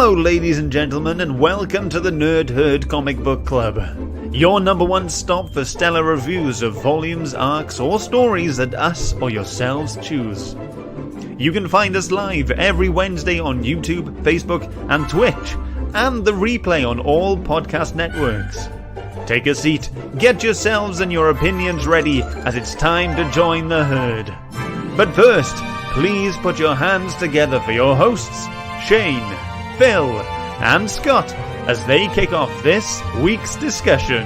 Hello ladies and gentlemen, and welcome to the Nerd Herd Comic Book Club, your number one stop for stellar reviews of volumes, arcs, or stories that us or yourselves choose. You can find us live every Wednesday on YouTube, Facebook, and Twitch, and the replay on all podcast networks. Take a seat, get yourselves and your opinions ready, as it's time to join the herd. But first, please put your hands together for your hosts, Shane, Phil, and Scott, as they kick off this week's discussion.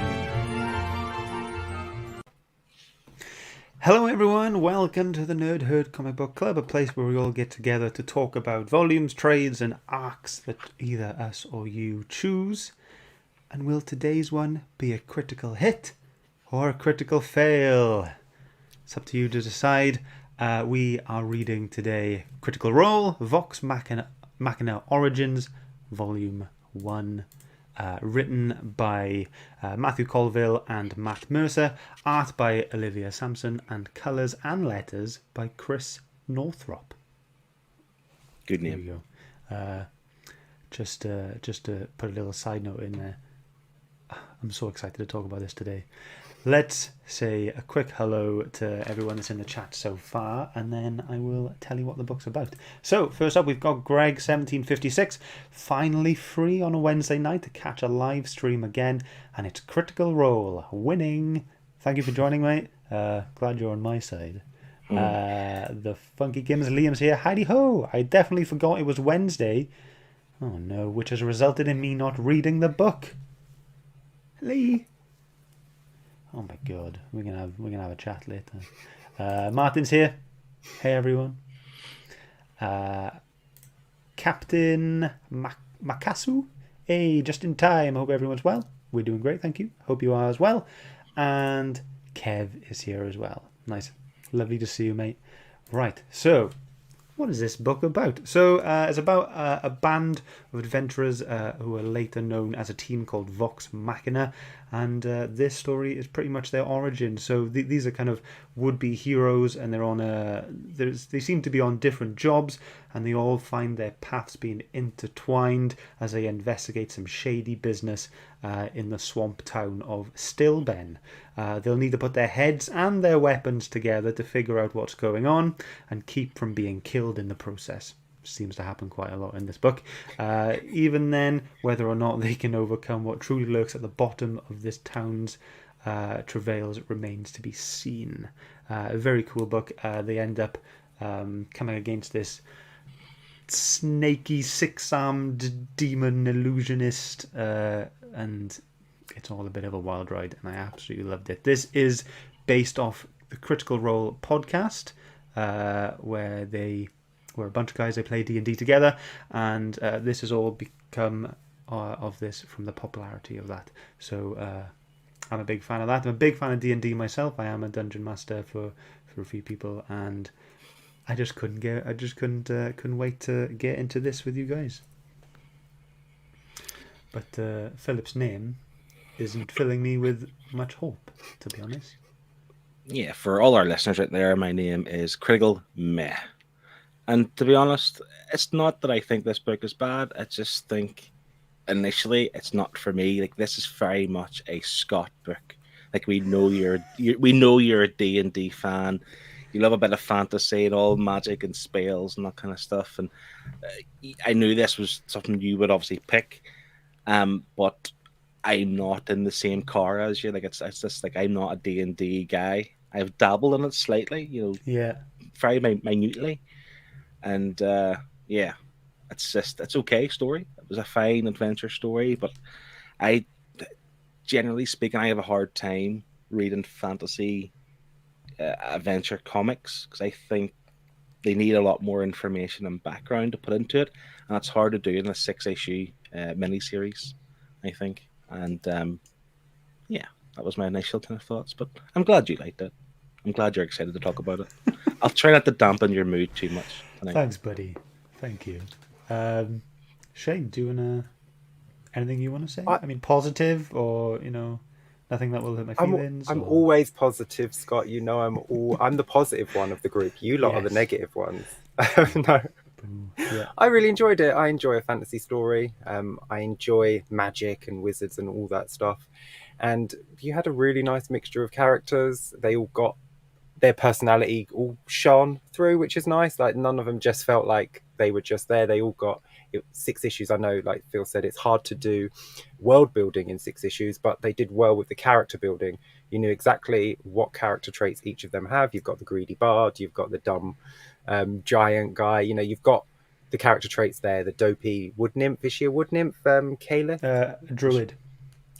Hello everyone, welcome to the Nerd Herd Comic Book Club, a place where we all get together to talk about volumes, trades, and arcs that either us or you choose. And will today's one be a critical hit or a critical fail? It's up to you to decide. We are reading today Critical Role, Vox Machina Origins, Volume 1, written by Matthew Colville and Matt Mercer, art by Olivia Samson, and colours and letters by Chris Northrop. Good name. There we go. Just to put a little side note in there, I'm so excited to talk about this today. Let's say a quick hello to everyone that's in the chat so far, and then I will tell you what the book's about. So, first up, we've got Greg1756, finally free on a Wednesday night to catch a live stream again, and it's Critical Role, winning. Thank you for joining, mate. Glad you're on my side. The Funky Kims, Liam's here. Heidi ho! I definitely forgot it was Wednesday. Oh no, which has resulted in me not reading the book. Lee. Oh my god, we're gonna have a chat later. Martin's here. Hey everyone. Captain Makasu. Hey, just in time. Hope everyone's well. We're doing great, thank you. Hope you are as well. And Kev is here as well. Nice, lovely to see you, mate. Right, so what is this book about? So it's about a band of adventurers who are later known as a team called Vox Machina, and this story is pretty much their origin. So these are kind of would-be heroes, and they're on they seem to be on different jobs, and they all find their paths being intertwined as they investigate some shady business in the swamp town of Stilben. They'll need to put their heads and their weapons together to figure out what's going on and keep from being killed in the process. Seems to happen quite a lot in this book. Even then, whether or not they can overcome what truly lurks at the bottom of this town's travails remains to be seen. A very cool book. They end up coming against this snaky, six-armed demon illusionist, and it's all a bit of a wild ride, and I absolutely loved it. This is based off the Critical Role podcast, where a bunch of guys, they play D&D together, and this has all become of this from the popularity of that. So I'm a big fan of that. I'm a big fan of D&D myself. I am a dungeon master for a few people, and I just couldn't wait to get into this with you guys. But Philip's name isn't filling me with much hope, to be honest. Yeah, for all our listeners out there, my name is Critical Meh. And to be honest, it's not that I think this book is bad. I just think initially it's not for me. Like, this is very much a Scott book. Like, we know you're a D&D fan. You love a bit of fantasy and all magic and spells and that kind of stuff. And I knew this was something you would obviously pick. But I'm not in the same car as you. Like, it's just like, I'm not a D&D guy. I've dabbled in it slightly, very minutely. And it's okay story. It was a fine adventure story, but I, generally speaking, I have a hard time reading fantasy adventure comics because I think they need a lot more information and background to put into it, and it's hard to do in a 6-issue miniseries, I think. And that was my initial kind of thoughts, but I'm glad you liked it. I'm glad you're excited to talk about it. I'll try not to dampen your mood too much tonight. Thanks, buddy. Thank you. Shane, do you want anything you want to say? I mean, positive or, nothing that will hurt my feelings? I'm always positive, Scott. I'm the positive one of the group. You lot are the negative ones. No. Yeah. I really enjoyed it. I enjoy a fantasy story. I enjoy magic and wizards and all that stuff. And you had a really nice mixture of characters. They all got their personality all shone through, which is nice. Like none of them just felt like they were just there. They all got 6 issues. I know, like Phil said, it's hard to do world building in 6 issues, but they did well with the character building. You knew exactly what character traits each of them have. You've got the greedy bard, you've got the dumb giant guy. You know, you've got the character traits there. The dopey wood nymph, is she a wood nymph? Kayla, Druid.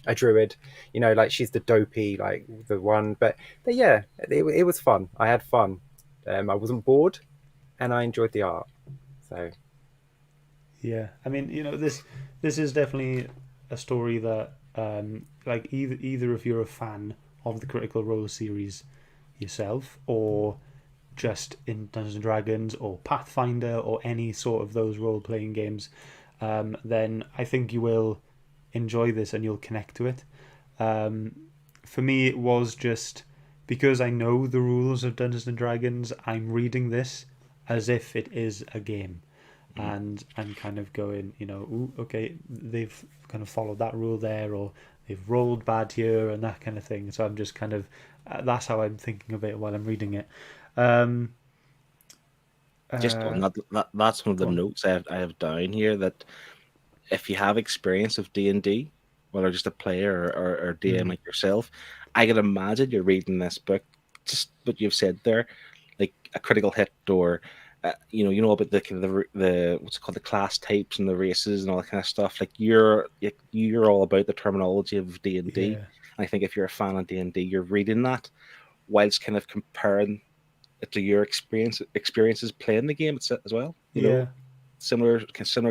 a druid. You know, like she's the dopey, like the one. But yeah, it was fun. I had fun. I wasn't bored, and I enjoyed the art. So Yeah, I mean, this is definitely a story that, like, either if you're a fan of the Critical Role series yourself, or just in Dungeons and Dragons or Pathfinder or any sort of those role playing games, then I think you will enjoy this and you'll connect to it. For me, it was just because I know the rules of Dungeons and Dragons. I'm reading this as if it is a game, and kind of going, ooh, okay, they've kind of followed that rule there, or they've rolled bad here, and that kind of thing. So I'm just kind of that's how I'm thinking of it while I'm reading it. Just on that's one of the notes I have down here, that if you have experience of D&D, whether just a player or DM like yourself, I can imagine you're reading this book, just what you've said there, like a critical hit, or you know about the what's it called, the class types and the races and all that kind of stuff. Like you're all about the terminology of D&D. Yeah. I think if you're a fan of D&D, you're reading that whilst kind of comparing it to your experiences playing the game as well. You know, similar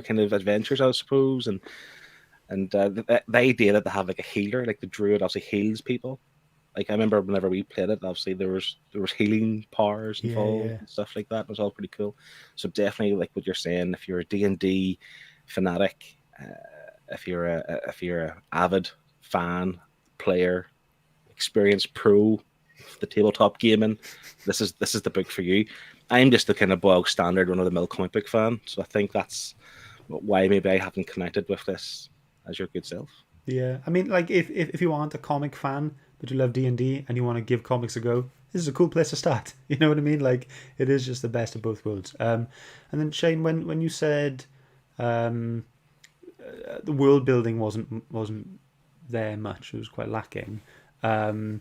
kind of adventures, I suppose, and the idea that they have like a healer, like the druid obviously heals people. Like I remember whenever we played it, obviously there was healing powers involved and stuff like that. It was all pretty cool. So definitely, like what you're saying, if you're a D&D fanatic, if you're a avid fan, player, experienced pro, the tabletop gaming, this is the book for you. I'm just the kind of bog standard run of the mill comic book fan, so I think that's why maybe I haven't connected with this as your good self. Yeah, I mean, like if you aren't a comic fan but you love D&D and you want to give comics a go, this is a cool place to start. You know what I mean? Like it is just the best of both worlds. And then Shane, when you said the world building wasn't there much, it was quite lacking. I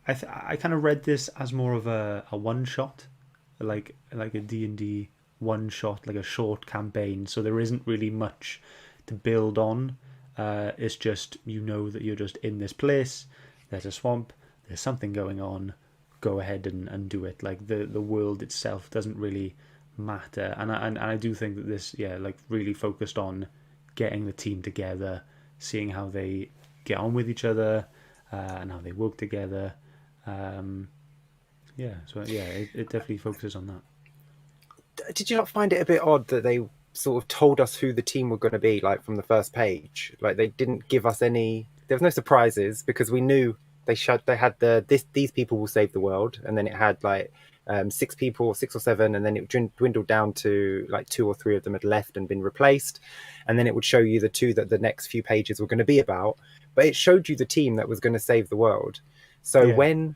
kind of read this as more of a one shot, like a D&D one shot, like a short campaign. So there isn't really much to build on. It's just that you're just in this place. There's a swamp. There's something going on. Go ahead and do it. Like the world itself doesn't really matter. And I do think that this like really focused on getting the team together, seeing how they get on with each other, and how they work together. It definitely focuses on that. did you not find it a bit odd that they sort of told us who the team were going to be, like from the first page? Like they didn't give us any. There was no surprises because we knew they had these people will save the world, and then it had like 6 people, 6 or 7, and then it dwindled down to like 2 or 3 of them had left and been replaced, and then it would show you the 2 that the next few pages were going to be about. But it showed you the team that was going to save the world. So when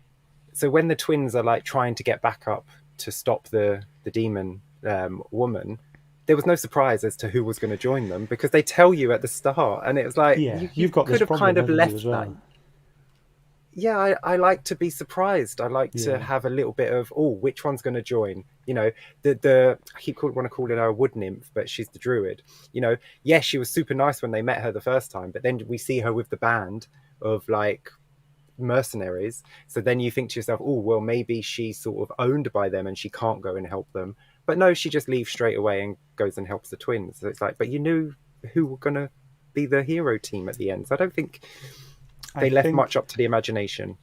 the twins are like trying to get back up to stop the demon woman, there was no surprise as to who was going to join them because they tell you at the start, and it was like you've got could this have problem, kind of left as well. that. Yeah, I like to be surprised. I like to have a little bit of, which one's going to join? You know, the I want to call it a wood nymph, but she's the druid. You know, yes, she was super nice when they met her the first time, but then we see her with the band of like mercenaries. So then you think to yourself, well, maybe she's sort of owned by them and she can't go and help them. But no, she just leaves straight away and goes and helps the twins. So it's like, but you knew who were going to be the hero team at the end. So I don't think they left much up to the imagination.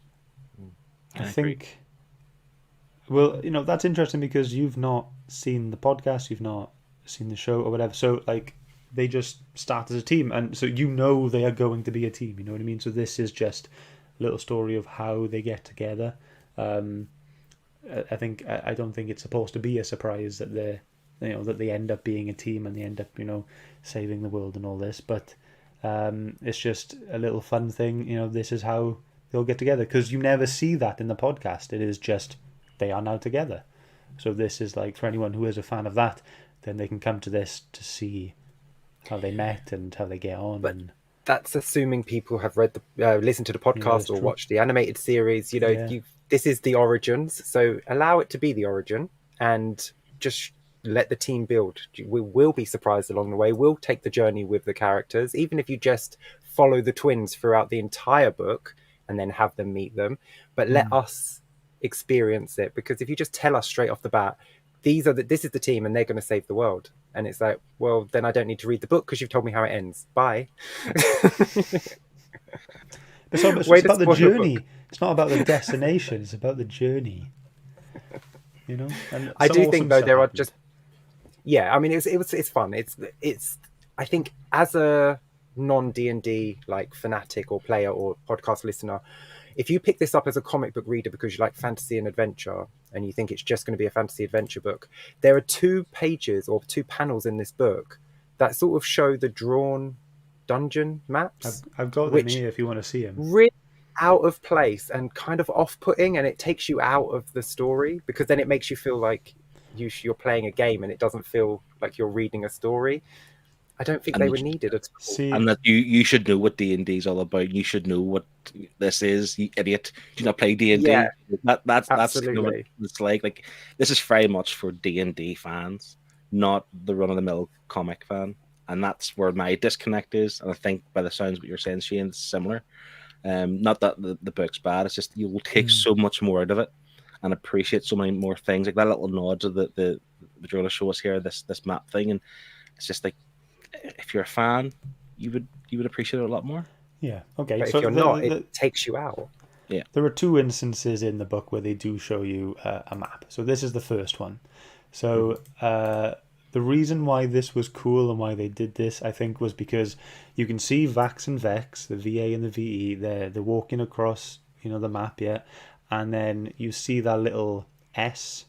I think, well, that's interesting because you've not seen the podcast, you've not seen the show or whatever. So like they just start as a team, and so they are going to be a team. You know what I mean? So this is just a little story of how they get together. I don't think it's supposed to be a surprise that they're that they end up being a team and they end up saving the world and all this. But it's just a little fun thing. This is how they'll get together, because you never see that in the podcast. It is just they are now together. So this is like, for anyone who is a fan of that, then they can come to this to see how they met and how they get on. But that's assuming people have read listened to the podcast or watched the animated series. This is the origins, so allow it to be the origin and just let the team build. We will be surprised along the way. We'll take the journey with the characters, even if you just follow the twins throughout the entire book and then have them meet them. But let us experience it, because if you just tell us straight off the bat, this is the team and they're going to save the world, and it's like, well, then I don't need to read the book because you've told me how it ends. Bye. It's about the journey. It's not about the destination. It's about the journey. And I do think though there are happened. just I mean it's fun. It's I think as a non D&D like fanatic or player or podcast listener, if you pick this up as a comic book reader because you like fantasy and adventure and you think it's just going to be a fantasy adventure book, there are 2 pages or 2 panels in this book that sort of show the drawn dungeon maps. I've got them here if you want to see them. Really out of place and kind of off-putting, and it takes you out of the story, because then it makes you feel like you're playing a game and it doesn't feel like you're reading a story. I don't think they were needed at all. And that you should know what D&D is all about. You should know what this is, you idiot. Do you not play D&D? Yeah, that's absolutely. what it's like. Like, this is very much for D&D fans, not the run-of-the-mill comic fan. And that's where my disconnect is. And I think by the sounds of what you're saying, Shane, it's similar. Not that the book's bad. It's just you will take so much more out of it and appreciate so many more things. Like that little nod of the trying to show us here, this map thing, and it's just like, if you're a fan, you would appreciate it a lot more. Yeah. Okay. But if you're not, it takes you out. Yeah. There are 2 instances in the book where they do show you a map. So this is the first one. So the reason why this was cool and why they did this, I think, was because you can see Vax and Vex, the VA and the VE. They're walking across, the map, yeah, and then you see that little S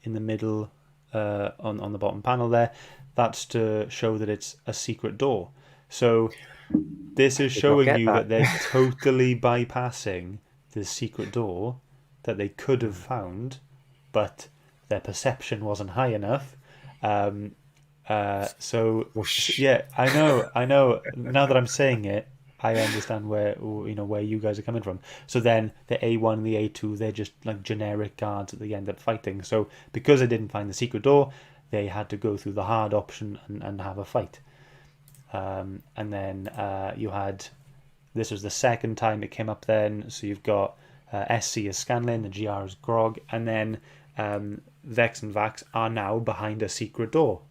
in the middle on the bottom panel there. That's to show that it's a secret door. So this is showing you that they're totally bypassing the secret door that they could have found, but their perception wasn't high enough. So yeah, I know. Now that I'm saying it, I understand where you guys are coming from. So then the A1 and the A2, they're just like generic guards that they end up fighting. So because they didn't find the secret door, they had to go through the hard option and have a fight. And then you had, this was the second time it came up then, so you've got SC as Scanlan, the GR as Grog, and then Vex and Vax are now behind a secret door.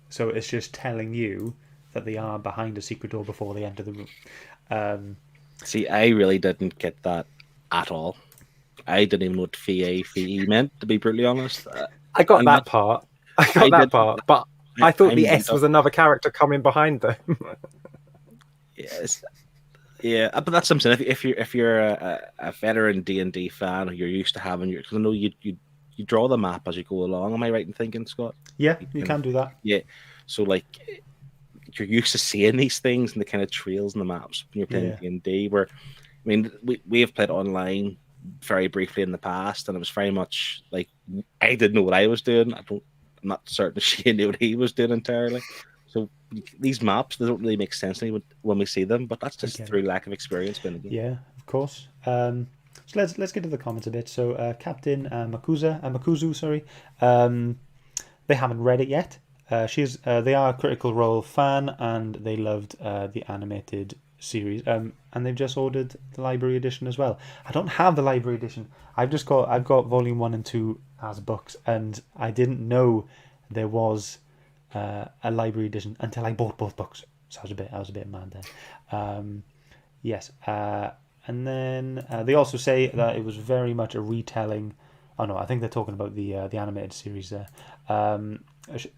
So it's just telling you that they are behind a secret door before they enter the room. See, I really didn't get that at all. I didn't even know what FE meant, to be brutally honest. I got that part. But I thought the S was another character coming behind them. Yes, yeah, but that's something. If you're a veteran D&D fan, who you're used to having because I know you draw the map as you go along. Am I right in thinking, Scott? Yeah, you can do that. Yeah, so like you're used to seeing these things and the kind of trails in the maps when you're playing D&D. Where, I mean, we have played online very briefly in the past, and it was very much like I didn't know what I was doing. I'm not certain she knew what he was doing entirely. So these maps, they don't really make sense to me when we see them, but that's just through lack of experience playing the game. Yeah, of course. So let's get to the comments a bit. So Captain Makuzu, sorry, they haven't read it yet. They are a Critical Role fan and they loved the animated series, and they've just ordered the library edition as well. I don't have the library edition. I've got volume 1 and 2 as books, and I didn't know there was a library edition until I bought both books. So I was a bit mad there. Yes, and then they also say that it was very much a retelling. Oh no, I think they're talking about the animated series there.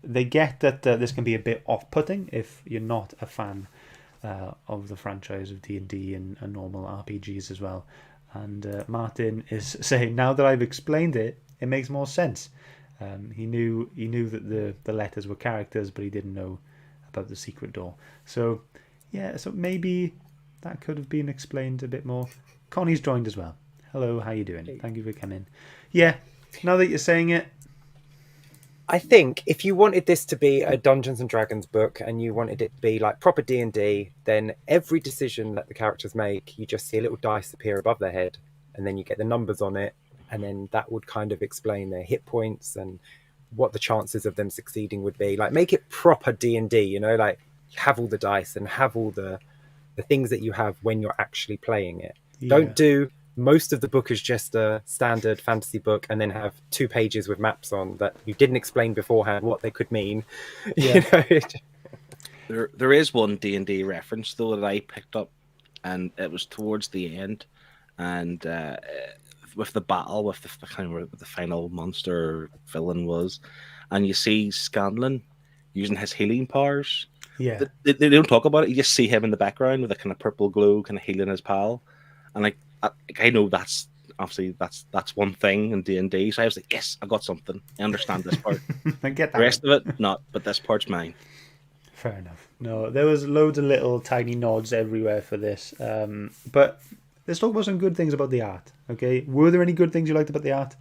They get that this can be a bit off-putting if you're not a fan of the franchise of D&D and normal RPGs as well. And Martin is saying, now that I've explained it, it makes more sense. He knew that the letters were characters, but he didn't know about the secret door. So yeah, so maybe that could have been explained a bit more. Connie's joined as well. Hello, how you doing? Thank you for coming. Yeah, now that you're saying it, I think if you wanted this to be a Dungeons and Dragons book and you wanted it to be like proper D&D, then every decision that the characters make, you just see a little dice appear above their head, and then you get the numbers on it, and then that would kind of explain their hit points and what the chances of them succeeding would be. Like, make it proper D&D, you know, like have all the dice and have all the things that you have when you're actually playing it. yeah. Don't do most of the book is just a standard fantasy book and then have 2 pages with maps on that you didn't explain beforehand what they could mean. Yeah. You know? There is one Dnd reference though that I picked up, and it was towards the end, and with the battle with the kind of where the final monster villain was, and you see Scanlan using his healing powers. Yeah. They don't talk about it. You just see him in the background with a kind of purple glow, kind of healing his pal, and like I know that's obviously that's one thing in D&D. So I was like, yes, I got something. I understand this part. I get that. The rest of it, not. But this part's mine. Fair enough. No, there was loads of little tiny nods everywhere for this. But let's talk about some good things about the art. Okay, were there any good things you liked about the art?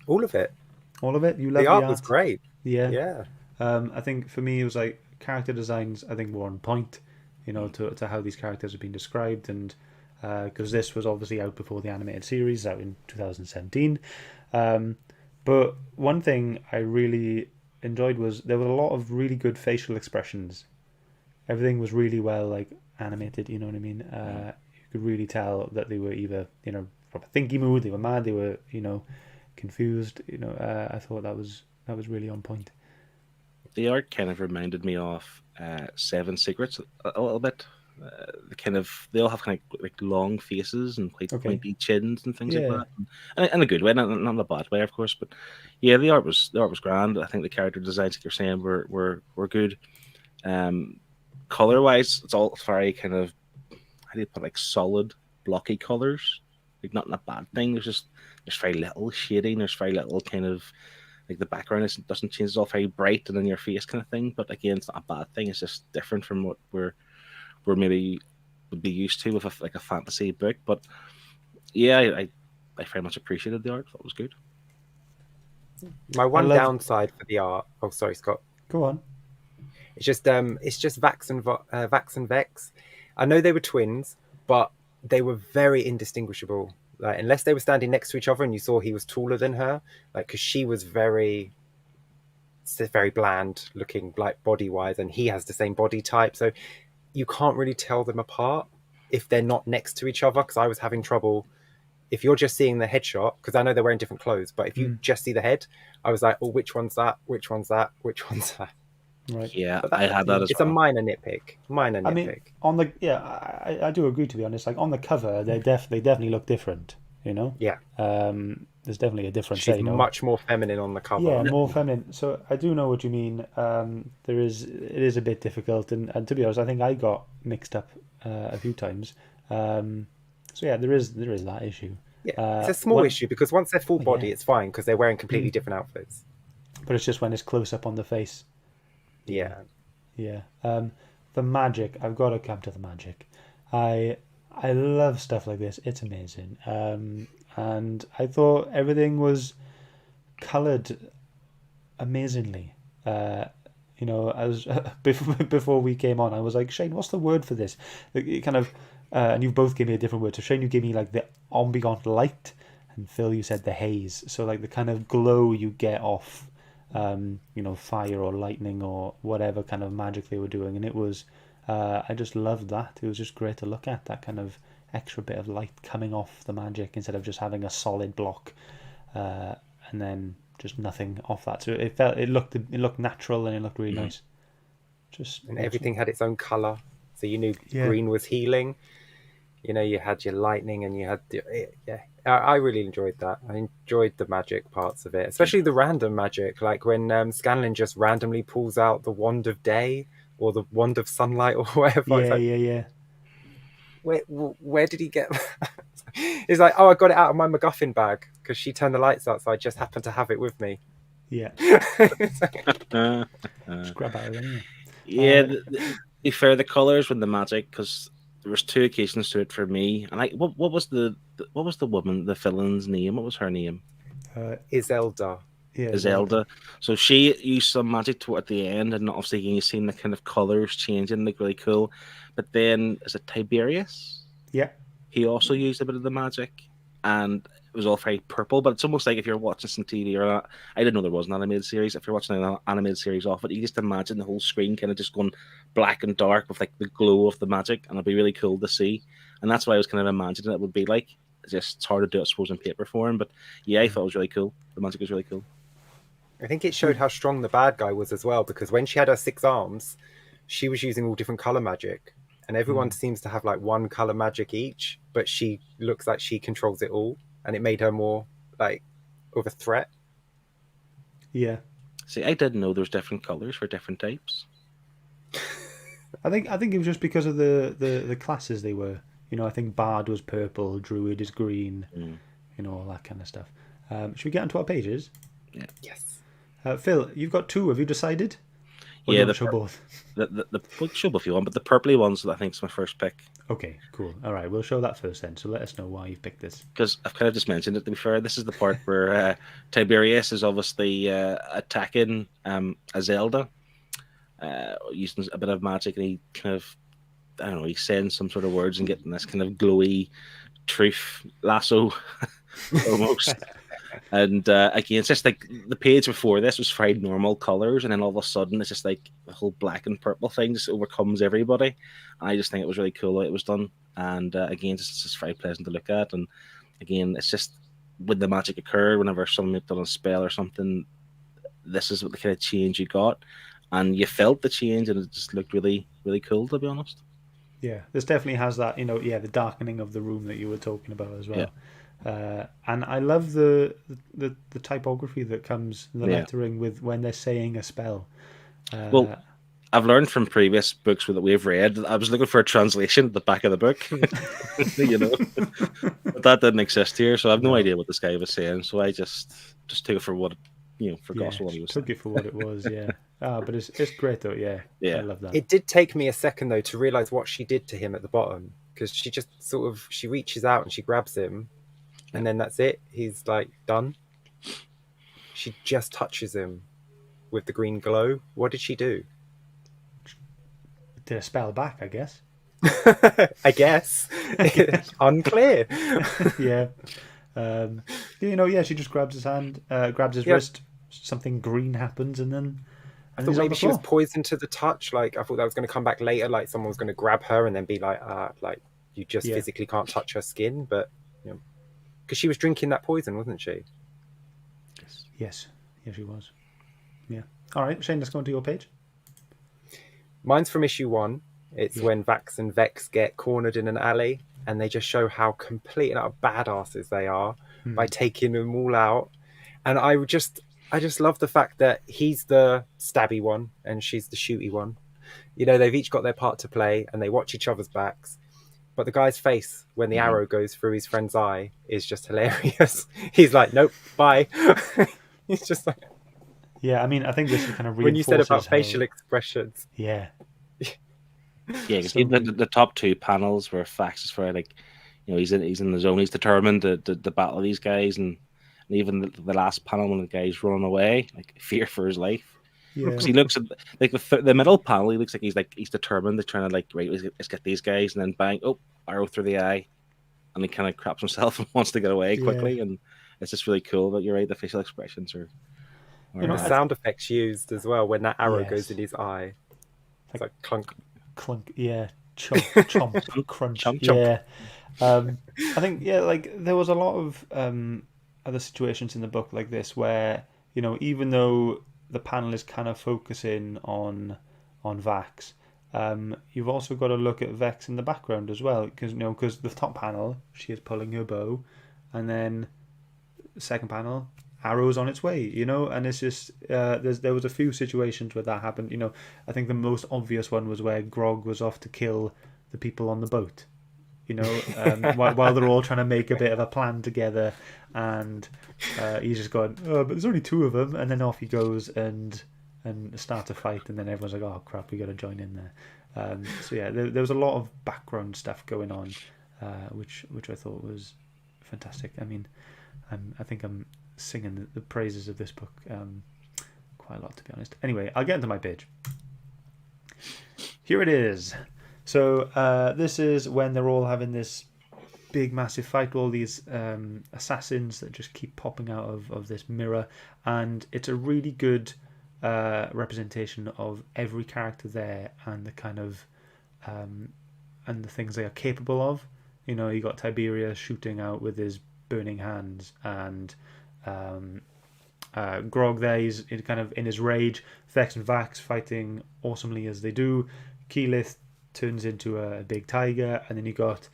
All of it. All of it. You loved The art was great. Yeah. Yeah. I think for me it was like character designs. I think were on point. You know, to how these characters have been described, and because this was obviously out before the animated series, out in 2017. But one thing I really enjoyed was there were a lot of really good facial expressions. Everything was really well like animated. You know what I mean? You could really tell that they were either from a thinky mood, they were mad, they were confused. I thought that was really on point. The art kind of reminded me of Seven Secrets a little bit. They all have kind of like long faces and quite pointy chins and things like that, and in a good way, not in a bad way, of course. But yeah, the art was grand. I think the character designs, like you're saying, were good. Color wise, it's all very kind of, how do you put, like solid, blocky colors. Like not a bad thing. There's very little shading. There's very little kind of like the background doesn't change. It's all very bright and in your face kind of thing. But again, it's not a bad thing. It's just different from what we're maybe would be used to with a fantasy book. But yeah, I very much appreciated the art. Thought it was good. My one downside for the art. Oh, sorry, Scott. Go on. It's just Vax and Vex. I know they were twins, but they were very indistinguishable. Like, unless they were standing next to each other and you saw he was taller than her, like, because she was very bland looking, like body wise, and he has the same body type, so you can't really tell them apart if they're not next to each other. Because I was having trouble if you're just seeing the headshot, because I know they're wearing different clothes, but if you just see the head, I was like, oh, which one's that? Which one's that? Which one's that? Right. Yeah, I had that as well. It's a minor nitpick. I mean, on the I do agree, to be honest. Like on the cover, they definitely look different. You know. Yeah. There's definitely a difference. She's much more feminine on the cover. Yeah, more feminine. So I do know what you mean. It is a bit difficult, and to be honest, I think I got mixed up a few times. So yeah, there is that issue. Yeah, it's a small issue because once they're full body, it's fine because they're wearing completely different outfits. But it's just when it's close up on the face. Yeah. Yeah. The magic. I've got to come to the magic. I love stuff like this. It's amazing. And I thought everything was coloured amazingly. I was before we came on, I was like, Shane, what's the word for this? It kind of, and you both gave me a different word. So Shane, you gave me like the ambient light, and Phil, you said the haze. So like the kind of glow you get off, fire or lightning or whatever kind of magic they were doing, and it was, I just loved that. It was just great to look at, that kind of extra bit of light coming off the magic instead of just having a solid block, and then just nothing off that. So it looked natural and it looked really nice. And everything had its own color, so you knew green was healing. You had your lightning and you had I really enjoyed that. I enjoyed the magic parts of it, especially the random magic, like when Scanlan just randomly pulls out the wand of day or the wand of sunlight or whatever. Yeah. Where did he get that? He's like, oh, I got it out of my MacGuffin bag because she turned the lights out, so I just happened to have it with me. Yeah, It's like, just grab out of it anyway. Yeah, to be fair, the colours with the magic, because there was two occasions to it for me. And what was the woman, the villain's name? What was her name? Iselda. Yeah, Zelda. So she used some magic at the end, and obviously you've seen the kind of colours changing, like really cool. But then is it Tiberius? Yeah, He also used a bit of the magic, and it was all very purple. But it's almost like if you're watching some TV or not, I didn't know there was an animated series. If you're watching an animated series off it, you just imagine the whole screen kind of just going black and dark with like the glow of the magic, and it'd be really cool to see. And that's what I was kind of imagining it would be like. It's hard to do, I suppose, in paper form, but yeah, I thought it was really cool. The magic was really cool. I think it showed how strong the bad guy was as well, because when she had her 6 arms, she was using all different color magic, and everyone seems to have like one color magic each, but she looks like she controls it all, and it made her more like of a threat. yeah. See, I didn't know there's different colours for different types. I think it was just because of the classes they were. You know, I think Bard was purple, Druid is green, you know, all that kind of stuff. Should we get onto our pages? Yeah. Yes. Phil, you've got 2. Have you decided? Or Yeah, do you want to show both. The well, show both if you want, but the purpley ones I think is my first pick. Okay, cool. All right, we'll show that first then. So let us know why you've picked this. Because I've kind of just mentioned it, to be fair. This is the part where Tiberius is obviously attacking Zelda, using a bit of magic, and he kind of, I don't know, he's saying some sort of words and getting this kind of glowy truth lasso almost. And again, it's just like the page before this was very normal colors, and then all of a sudden it's just like the whole black and purple thing just overcomes everybody. And I just think it was really cool how it was done, and again, it's just very pleasant to look at. And again, it's just when the magic occurred, whenever someone had done a spell or something, this is what the kind of change you got, and you felt the change, and it just looked really, really cool, to be honest. Yeah, this definitely has that, you know, the darkening of the room that you were talking about as well. And I love the typography that comes, the lettering with when they're saying a spell. Well, I've learned from previous books that we've read. I was looking for a translation at the back of the book, you know, but that didn't exist here, so I have no idea what this guy was saying. So I just took it for what, you know, for gospel what he was saying. Took it for what it was, yeah. But it's great though, yeah. I love that. It did take me a second though to realize what she did to him at the bottom, because she just sort of she reaches out and she grabs him, and then that's it. He's like done. She just touches him with the green glow. What did she do? Did a spell back, I guess. I guess. Unclear. Yeah. You know, she just grabs his hand, grabs his wrist. Something green happens, and then. I thought maybe she was poisoned to the touch. Like I thought that was going to come back later. Like someone was going to grab her and then be like you just physically can't touch her skin. But you know, because she was drinking that poison, wasn't she? Yes, she was. Yeah. All right, Shane, let's go onto your page. Mine's from issue 1. It's when Vax and Vex get cornered in an alley, and they just show how complete and utter badasses they are by taking them all out. And I just love the fact that he's the stabby one and she's the shooty one. You know, they've each got their part to play and they watch each other's backs. But the guy's face when the arrow goes through his friend's eye is just hilarious. He's like, nope, bye. He's just like... Yeah, I mean, I think this is kind of when you said about facial expressions. Yeah. Yeah, because the top 2 panels where Fax is very like, you know, he's in the zone. He's determined to battle these guys, and even the last panel when the guy's running away, like fear for his life. Yeah, because he looks at like the middle panel. He looks like he's determined to trying to like right, let's get these guys, and then bang, arrow through the eye, and he kind of craps himself and wants to get away quickly, and it's just really cool. But you're right, the facial expressions are. You know, the sound effects used as well when that arrow goes in his eye. It's like clunk. Clunk, yeah. Chomp, chomp, crunch. Chomp, chomp. Yeah. I think, like, there was a lot of other situations in the book like this where, you know, even though the panel is kind of focusing on Vax, you've also got to look at Vex in the background as well, because the top panel, she is pulling her bow, and then the second panel, arrows on its way, you know, and it's just there was a few situations where that happened. You know, I think the most obvious one was where Grog was off to kill the people on the boat, you know, while they're all trying to make a bit of a plan together, and he's just going, oh, but there's only two of them, and then off he goes and start a fight, and then everyone's like, oh crap, we got to join in there. So yeah, there was a lot of background stuff going on, which I thought was fantastic. I mean, I think I'm singing the praises of this book quite a lot, to be honest. Anyway, I'll get into my page. Here it is. So this is when they're all having this big, massive fight. All these assassins that just keep popping out of this mirror, and it's a really good representation of every character there and the kind of and the things they are capable of. You know, you got Tiberius shooting out with his burning hands, and Grog there, he's kind of in his rage. Vex and Vax fighting awesomely as they do. Keyleth turns into a big tiger, and then you got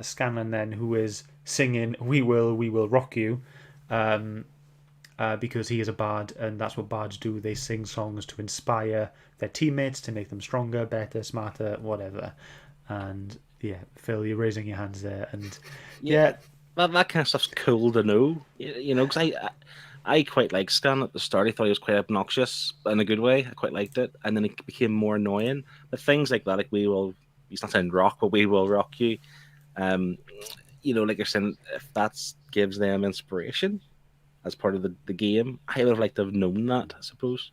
Scanlan then, who is singing we will rock you, because he is a bard, and that's what bards do. They sing songs to inspire their teammates, to make them stronger, better, smarter, whatever. And yeah, Phil, you're raising your hands there, and yeah. That kind of stuff's cool to know, you know, because I quite like Scan at the start. I thought he was quite obnoxious in a good way. I quite liked it, and then it became more annoying. But things like that, like he's not saying rock, but we will rock you. You know, like you're saying, if that gives them inspiration as part of the game, I would have liked to have known that, I suppose.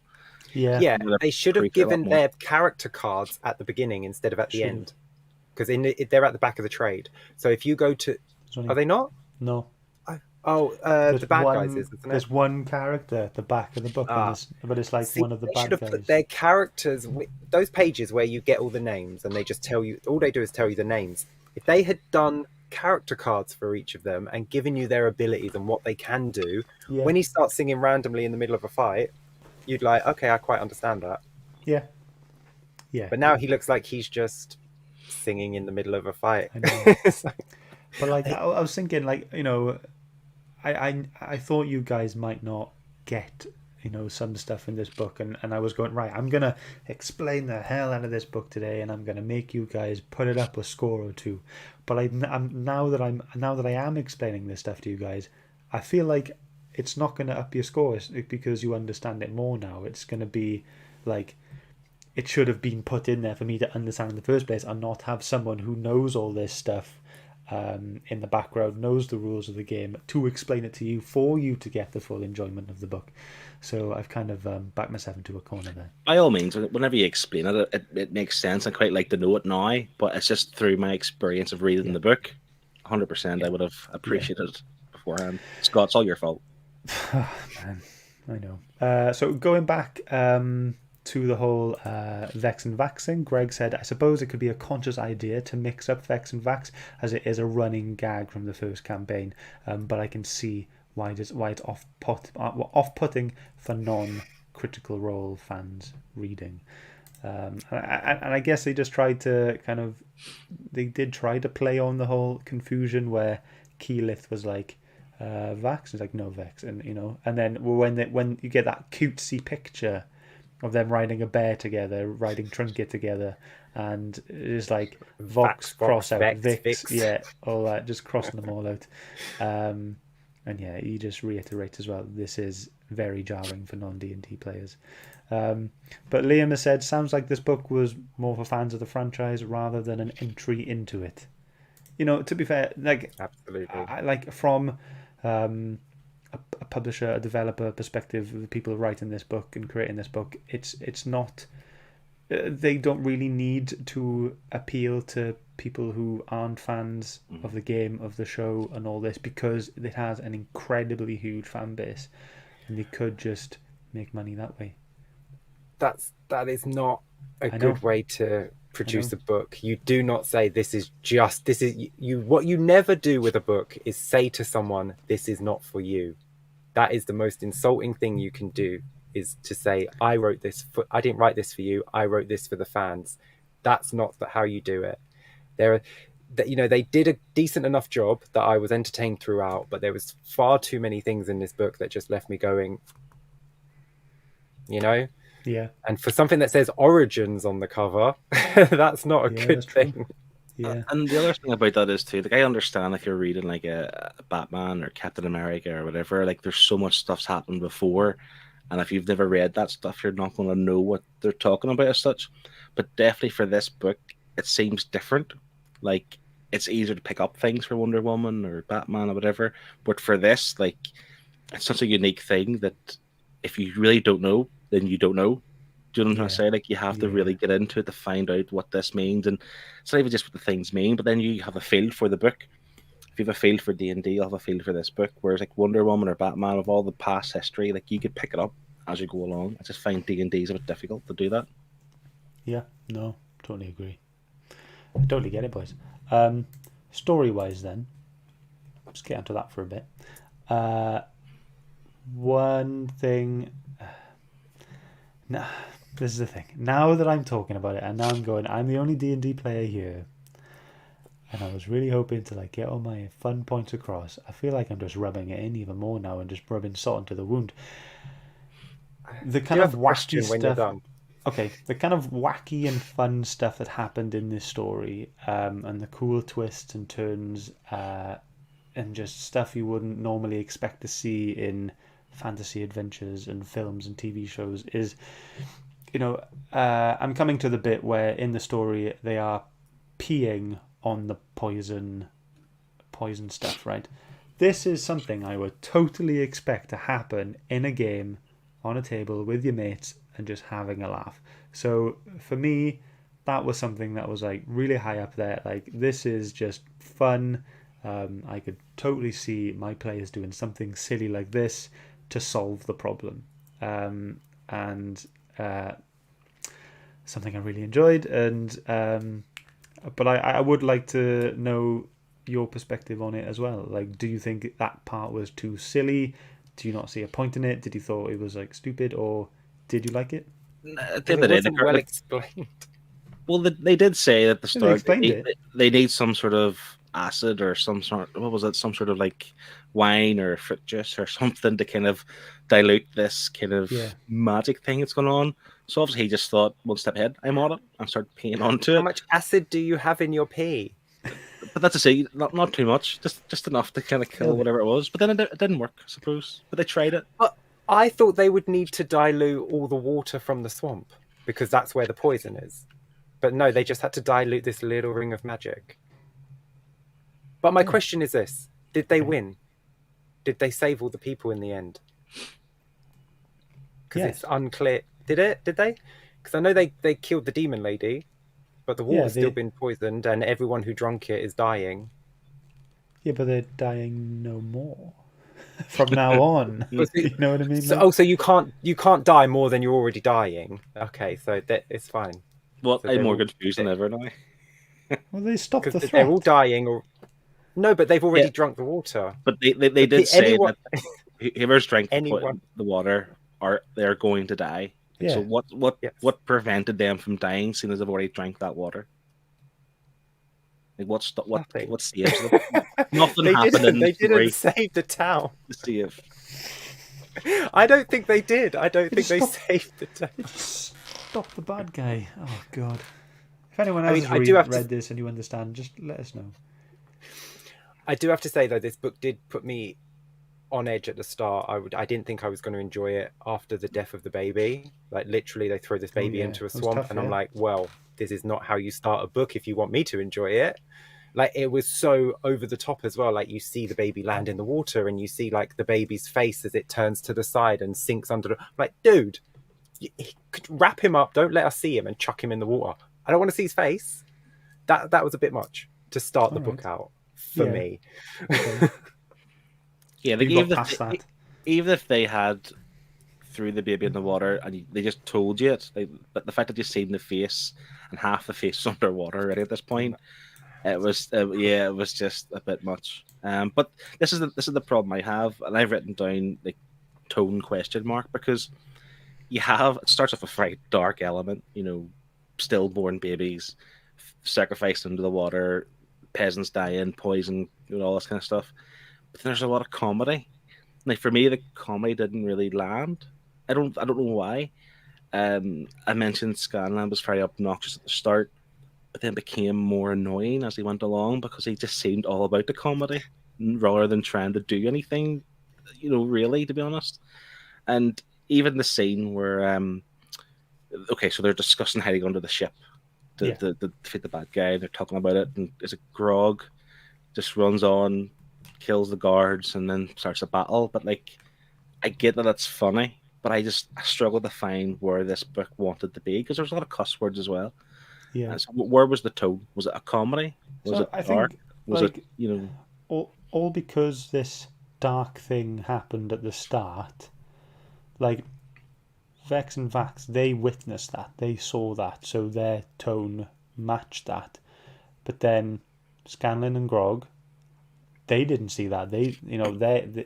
Yeah, they should have given their character cards at the beginning instead of at the end, because they're at the back of the trade. So if you go to, are they not? No. The bad guys is, isn't it? There's one character at the back of the book, but it's like one of the bad guys. Put their characters, those pages where you get all the names, and they just tell you, all they do is tell you the names. If they had done character cards for each of them and given you their abilities and what they can do, when he starts singing randomly in the middle of a fight, you'd like, okay, I quite understand that. Yeah. But now he looks like he's just singing in the middle of a fight. I know. But like, I was thinking, like, you know, I thought you guys might not get, you know, some stuff in this book, and I was going, right, I'm gonna explain the hell out of this book today, and I'm gonna make you guys put it up a score or two. But I'm now that I am explaining this stuff to you guys, I feel like it's not gonna up your scores because you understand it more now. It's gonna be like, it should have been put in there for me to understand in the first place, and not have someone who knows all this stuff in the background, knows the rules of the game, to explain it to you, for you to get the full enjoyment of the book. So I've kind of backed myself into a corner there. By all means, whenever you explain it, it makes sense. I quite like to know it now, but it's just through my experience of reading the book. 100% I would have appreciated it beforehand. Scott, it's all your fault. Man, I know. So going back to the whole Vex and Vaxing, Greg said, I suppose it could be a conscious idea to mix up Vex and Vax, as it is a running gag from the first campaign, but I can see why it's off-putting for non-Critical Role fans reading. And I guess they just tried to they did try to play on the whole confusion where Keyleth was like, Vax, is like, no, Vex, and you know, and then when you get that cutesy picture of them riding a bear together, riding Trinket together, and it's like Vox cross out, Vix, yeah, all that, just crossing them all out. And yeah, he just reiterates as well, this is very jarring for non-D&D players. But Liam has said, sounds like this book was more for fans of the franchise rather than an entry into it. You know, to be fair, like, absolutely, like from a publisher, a developer perspective, the people writing this book and creating this book, it's not, they don't really need to appeal to people who aren't fans of the game, of the show and all this, because it has an incredibly huge fan base, and they could just make money that way. That is not a good way to produce a book. You do not say what you never do with a book is say to someone, this is not for you. That is the most insulting thing you can do, is to say, I didn't write this for you, I wrote this for the fans. That's not how you do it. They did a decent enough job that I was entertained throughout, but there was far too many things in this book that just left me going, you know? Yeah. And for something that says Origins on the cover, that's not a good thing. Yeah. And the other thing about that is too, like I understand if you're reading like a Batman or Captain America or whatever, like there's so much stuff's happened before, and if you've never read that stuff, you're not going to know what they're talking about as such. But definitely for this book, it seems different. Like it's easier to pick up things for Wonder Woman or Batman or whatever, but for this, like it's such a unique thing that if you really don't know, then you don't know. Do you know what I'm trying to Yeah. say? Like you have to really Yeah. get into it to find out what this means, and it's not even just what the things mean, but then you have a feel for the book. If you have a feel for D&D, you'll have a feel for this book. Whereas like Wonder Woman or Batman, of all the past history, like you could pick it up as you go along. I just find D&D is a bit difficult to do that. Yeah. No, totally agree. I totally get it, boys. Story-wise, then, let's get onto that for a bit. One thing. Nah, this is the thing. Now that I'm talking about it, and now I'm going, I'm the only D&D player here, and I was really hoping to like get all my fun points across. I feel like I'm just rubbing it in even more now and just rubbing salt into the wound. The Do kind you of have a wacky question when you're stuff. done? Okay, the kind of wacky and fun stuff that happened in this story, and the cool twists and turns, and just stuff you wouldn't normally expect to see in fantasy adventures and films and TV shows is, I'm coming to the bit where in the story they are peeing on the poison stuff, right? This is something I would totally expect to happen in a game on a table with your mates and just having a laugh. So for me, that was something that was like really high up there. Like this is just fun. I could totally see my players doing something silly like this to solve the problem, and something I really enjoyed. And but I would like to know your perspective on it as well. Like, do you think that part was too silly? Do you not see a point in it? Did you thought it was like stupid, or did you like it? At the Because end it of the day, wasn't well explained. well, they did say at the Yeah, they start explained it. they need some sort of acid or some sort. What was it? Some sort of like wine or fruit juice or something to kind of dilute this kind of Yeah. magic thing that's going on. So obviously he just thought one step ahead. I'm on it. And started paying onto How it. much acid do you have in your pee? But that's to say, not too much. Just enough to kind of kill whatever it was. But then it didn't work, I suppose. But they tried it. But I thought they would need to dilute all the water from the swamp because that's where the poison is. But no, they just had to dilute this little ring of magic. But my question is this: did they win? Did they save all the people in the end? Because it's unclear. Did it? Did they? Because I know they killed the demon lady, but the water's still been poisoned, and everyone who drank it is dying. Yeah, but they're dying no more from now on. You know what I mean? So, so you can't die more than you're already dying. Okay, so that it's fine. Well, So I'm more confused than ever now. Well, they stopped the threat. They're all dying, or no, but they've already drunk the water. But they did say that whoever's drank the water they're going to die. Like, Yeah. So what prevented them from dying, seeing as they've already drank that water? Like what saves them? Nothing happened in the story. They didn't save the town. To save. I don't think they did. I don't think they saved the town. Stop the bad guy. Oh God. If anyone else has read this and you understand, just let us know. I do have to say though, this book did put me on edge at the start. I didn't think I was going to enjoy it after the death of the baby. Like literally, they throw this baby into a swamp, tough, and I'm like, well, this is not how you start a book if you want me to enjoy it. Like it was so over the top as well. Like you see the baby land in the water, and you see like the baby's face as it turns to the side and sinks under the. Like, dude, wrap him up. Don't let us see him and chuck him in the water. I don't want to see his face. That was a bit much to start the book out for me. Okay. Yeah, even if they had threw the baby in the water and they just told you it, but the fact that you've seen the face and half the face is underwater already at this point, it was it was just a bit much. But this is the problem I have, and I've written down like tone ? Because it starts off a very dark element, stillborn babies sacrificed into the water, peasants dying, poison, all this kind of stuff. But there's a lot of comedy. Like for me, the comedy didn't really land. I don't know why. I mentioned Scanlan was very obnoxious at the start. but then became more annoying as he went along because he just seemed all about the comedy rather than trying to do anything, really, to be honest. And even the scene where, okay, so they're discussing how to go into the ship to, Yeah. to defeat the bad guy. They're talking about it, and is it Grog just runs on, kills the guards, and then starts a battle. But like, I get that it's funny, but I struggle to find where this book wanted to be because there's a lot of cuss words as well. Yeah. And so where was the tone? Was it a comedy? Was So it I dark? think, Was it like, you all because this dark thing happened at the start. Like, Vex and Vax, they witnessed that, they saw that, so their tone matched that. But then Scanlan and Grog, they didn't see that.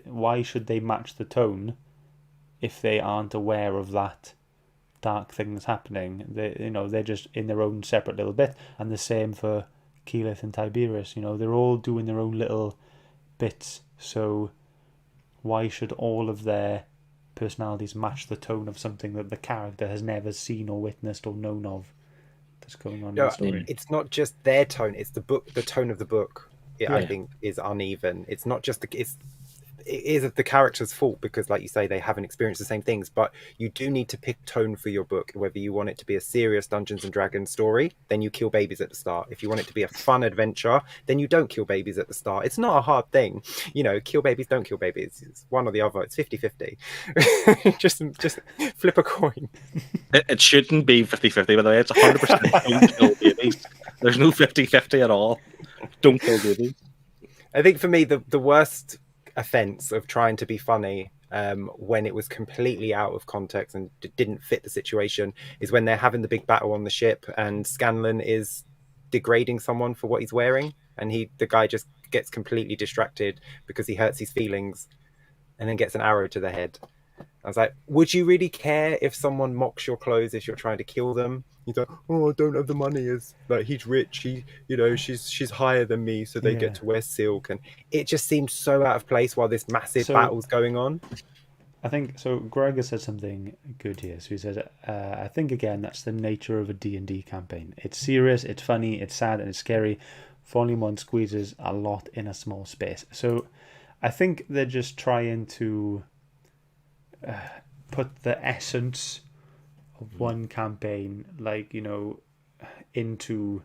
Why should they match the tone if they aren't aware of that dark thing that's happening? They're just in their own separate little bit. And the same for Keyleth and Tiberius. They're all doing their own little bits. So why should all of their personalities match the tone of something that the character has never seen or witnessed or known of that's going on in No, the story? it's not just their tone; it's the tone of the book. I Yeah. think is uneven. It's not just it is the character's fault because, like you say, they haven't experienced the same things. But you do need to pick tone for your book. Whether you want it to be a serious Dungeons and Dragons story, then you kill babies at the start. If you want it to be a fun adventure, then you don't kill babies at the start. It's not a hard thing, Kill babies, don't kill babies. It's one or the other. It's 50-50. just flip a coin. It shouldn't be 50-50, by the way. It's 100% don't kill babies. There's no 50-50 at all. Don't kill babies. I think for me, the worst offense of trying to be funny when it was completely out of context and didn't fit the situation is when they're having the big battle on the ship and Scanlan is degrading someone for what he's wearing, and the guy just gets completely distracted because he hurts his feelings and then gets an arrow to the head. I was like, would you really care if someone mocks your clothes if you're trying to kill them? He's like, oh, I don't have the money. As like he's rich. She's higher than me, so they get Yeah. to wear silk, and it just seemed so out of place while this massive So battle's going on. I think so. Greg has said something good here. So he says, "I think again that's the nature of a D&D campaign. It's serious, it's funny, it's sad, and it's scary. Volume 1 squeezes a lot in a small space." So I think they're just trying to put the essence of one campaign, into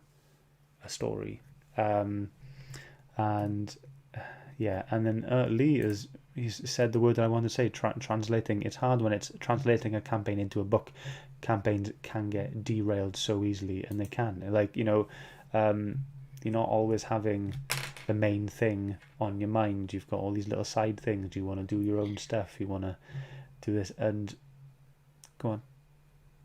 a story. And yeah, and then Lee he's said the word that I want to say, translating. It's hard when it's translating a campaign into a book. Campaigns can get derailed so easily, and they can. You're not always having the main thing on your mind. You've got all these little side things. You want to do your own stuff. You want to do this, and go on.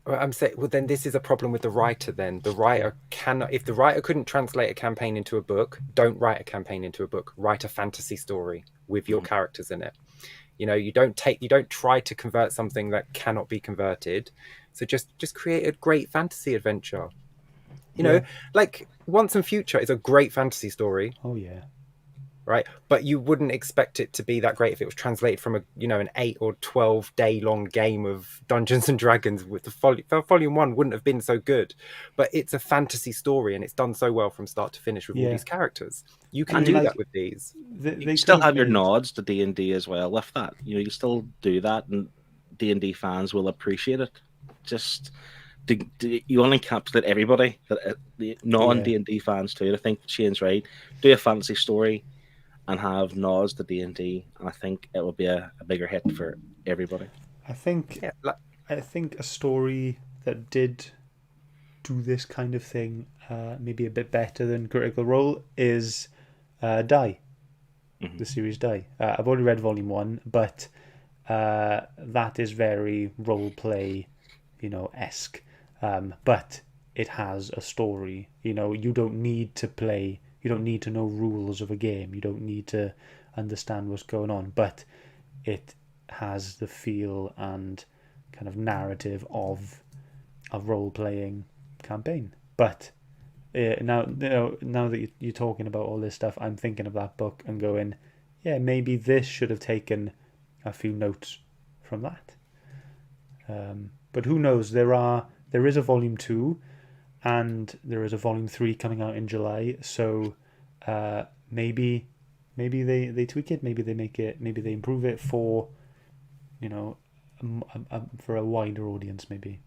Well, I'm saying, well, then this is a problem with the writer. Then the writer cannot. If the writer couldn't translate a campaign into a book, don't write a campaign into a book. Write a fantasy story with your characters in it. You don't try to convert something that cannot be converted. So just create a great fantasy adventure. Like Once and Future is a great fantasy story. Oh yeah. Right, but you wouldn't expect it to be that great if it was translated from an 8 or 12 day long game of Dungeons and Dragons. With the volume 1 wouldn't have been so good, but it's a fantasy story and it's done so well from start to finish with all these characters. You can do that with these. You still have your nods to D&D as well with that. You still do that, and D&D fans will appreciate it. Just you want to encapsulate everybody, the non D&D fans too. I think Shane's right. Do a fantasy story and have nods to D&D, and I think it will be a bigger hit for everybody. I think a story that did do this kind of thing maybe a bit better than Critical Role is Die, the series Die. I've already read volume 1, but that is very role play, esque. But it has a story. You don't need to play. You don't need to know rules of a game. You don't need to understand what's going on. But it has the feel and kind of narrative of a role-playing campaign. But now that you're talking about all this stuff, I'm thinking of that book and going, yeah, maybe this should have taken a few notes from that. But who knows? There is a volume 2, and there is a volume 3 coming out in July. So maybe they tweak it, maybe they make it, maybe they improve it for, you know, for a wider audience maybe.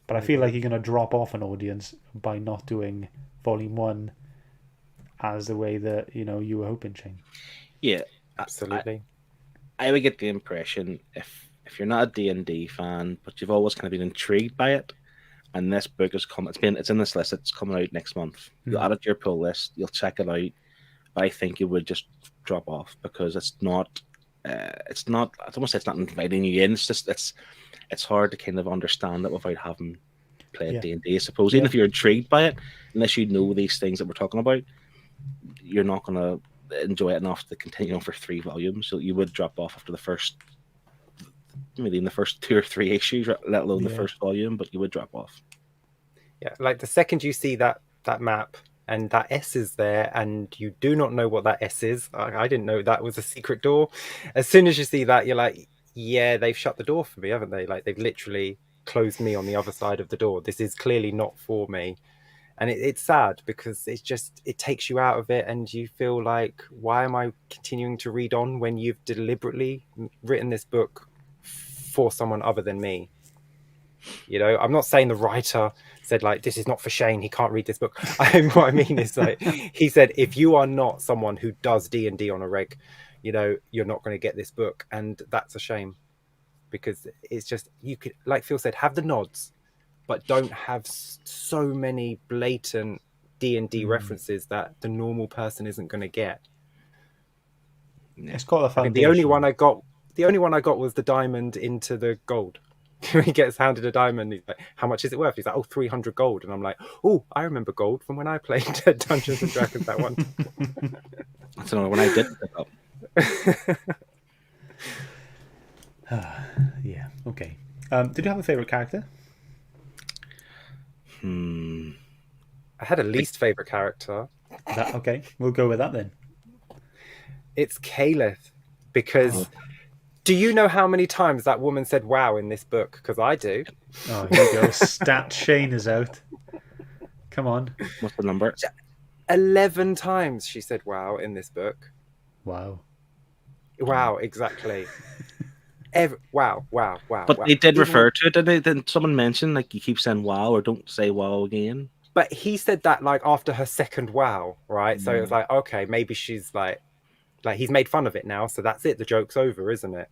But I feel like you're going to drop off an audience by not doing volume 1 as the way that, you know, you were hoping, Shane. Yeah, Absolutely. I would get the impression if you're not a D&D fan, but you've always kind of been intrigued by it, and this book has come, it's in this list. It's coming out next month. You'll add it to your pull list. You'll check it out. But I think you would just drop off because it's not. It's not. I don't want to say it's not inviting you in. It's just it's hard to kind of understand it without having played D&D. I suppose even if you're intrigued by it, unless you know these things that we're talking about, you're not going to enjoy it enough to continue on for 3 volumes. So you would drop off after the first, maybe in the first 2 or 3 issues, let alone the first volume. But you would drop off. Yeah, like the second you see that map and that S is there, and you do not know what that S is. I didn't know that was a secret door. As soon as you see that, you're like, yeah, they've shut the door for me, haven't they? Like they've literally closed me on the other side of the door. This is clearly not for me. And it's sad because it takes you out of it, and you feel like, why am I continuing to read on when you've deliberately written this book for someone other than me? You know, I'm not saying the writer said like, this is not for Shane, he can't read this book. What I mean is like, he said, if you are not someone who does D&D on a reg, you know, you're not going to get this book. And that's a shame, because it's just, you could, like Phil said, have the nods, but don't have so many blatant D&D references that the normal person isn't going to get. It's got a foundation. I mean, the only one I got was the diamond into the gold. He gets handed a diamond. He's like, how much is it worth? He's like, 300 gold. And I'm like, oh, I remember gold from when I played Dungeons and Dragons that one. That's another one I did pick up. Yeah, okay. Did you have a favourite character? I had a least favourite character. Okay, we'll go with that then. It's Caleth, because do you know how many times that woman said wow in this book? Because I do. Oh, here we go. Stat Shane is out. Come on. What's the number? 11 times she said wow in this book. Wow. Wow, exactly. Wow. But wow. they did refer to it, didn't they? Then someone mentioned, like, you keep saying wow or don't say wow again. But he said that like after her second wow, right? So it was like, okay, maybe she's like he's made fun of it now, so that's it. The joke's over, isn't it?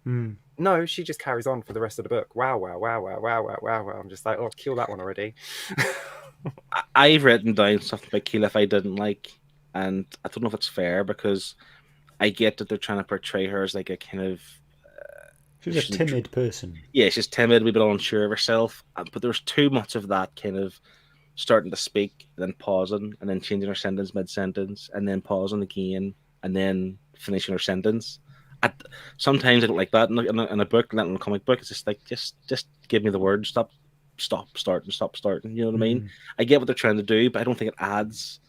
No, she just carries on for the rest of the book. Wow. I'm just like, oh, kill that one already. I've written down stuff about Keyleth I didn't like, and I don't know if it's fair because I get that they're trying to portray her as like a kind of she's a timid person. Yeah, she's timid, a wee bit unsure of herself, but there's too much of that kind of starting to speak, then pausing, and then changing her sentence mid-sentence, and then pausing again, and then finishing her sentence. Sometimes I don't like that in a book, in a comic book. It's just like, just give me the word, stop, starting. You know what I mean? I get what they're trying to do, but I don't think it adds.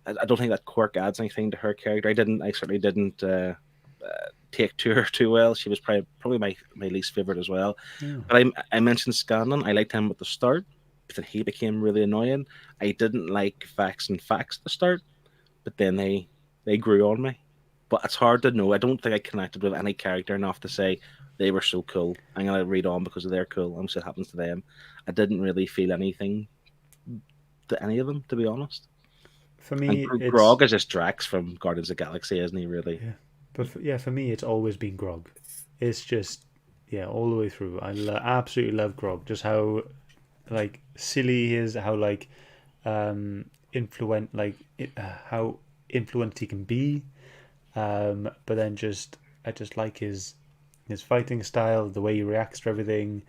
I don't think that quirk adds anything to her character. I certainly didn't take to her too well. She was probably my least favorite as well. Yeah. But I mentioned Scanlan. I liked him at the start, but then he became really annoying. I didn't like Fax and Fax at the start, but then they grew on me. But it's hard to know. I don't think I connected with any character enough to say they were so cool. I'm going to read on because they're cool. I'm sure it happens to them. I didn't really feel anything to any of them, to be honest. For me, Grog is just Drax from Guardians of the Galaxy, isn't he, really? Yeah. But for me, it's always been Grog. It's just, all the way through. I absolutely love Grog. Just how, like, silly he is, how, like, how influential he can be. But then I just like his fighting style, the way he reacts to everything,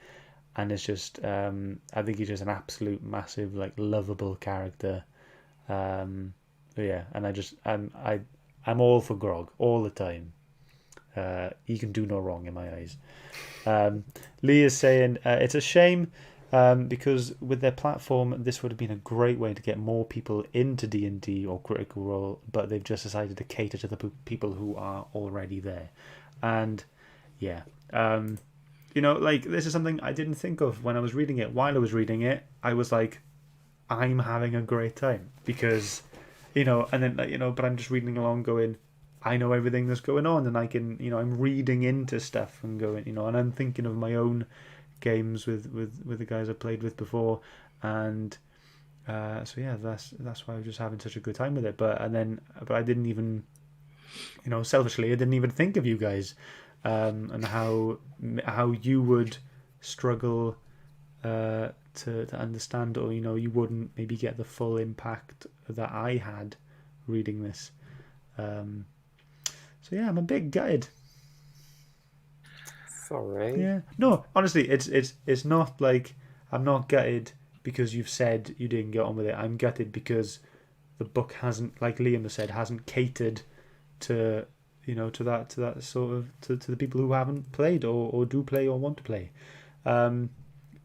and it's just I think he's just an absolute massive, like, lovable character. And I'm all for Grog all the time. He can do no wrong in my eyes. Lee is saying it's a shame because with their platform, this would have been a great way to get more people into D&D or Critical Role, but they've just decided to cater to the people who are already there. And like, this is something I didn't think of when I was reading it. While I was reading it, I was like, I'm having a great time because, and then but I'm just reading along, going, I know everything that's going on, and I can, I'm reading into stuff and going, and I'm thinking of my own games with the guys I played with before, and so yeah, that's why I was just having such a good time with it. But I didn't even, selfishly, I didn't even think of you guys, and how you would struggle to understand, or you wouldn't maybe get the full impact that I had reading this. So yeah, I'm a bit gutted. Sorry. Yeah, no, honestly, it's not like I'm not gutted because you've said you didn't get on with it. I'm gutted because the book hasn't, like Liam has said, hasn't catered to to that sort of to the people who haven't played or do play or want to play.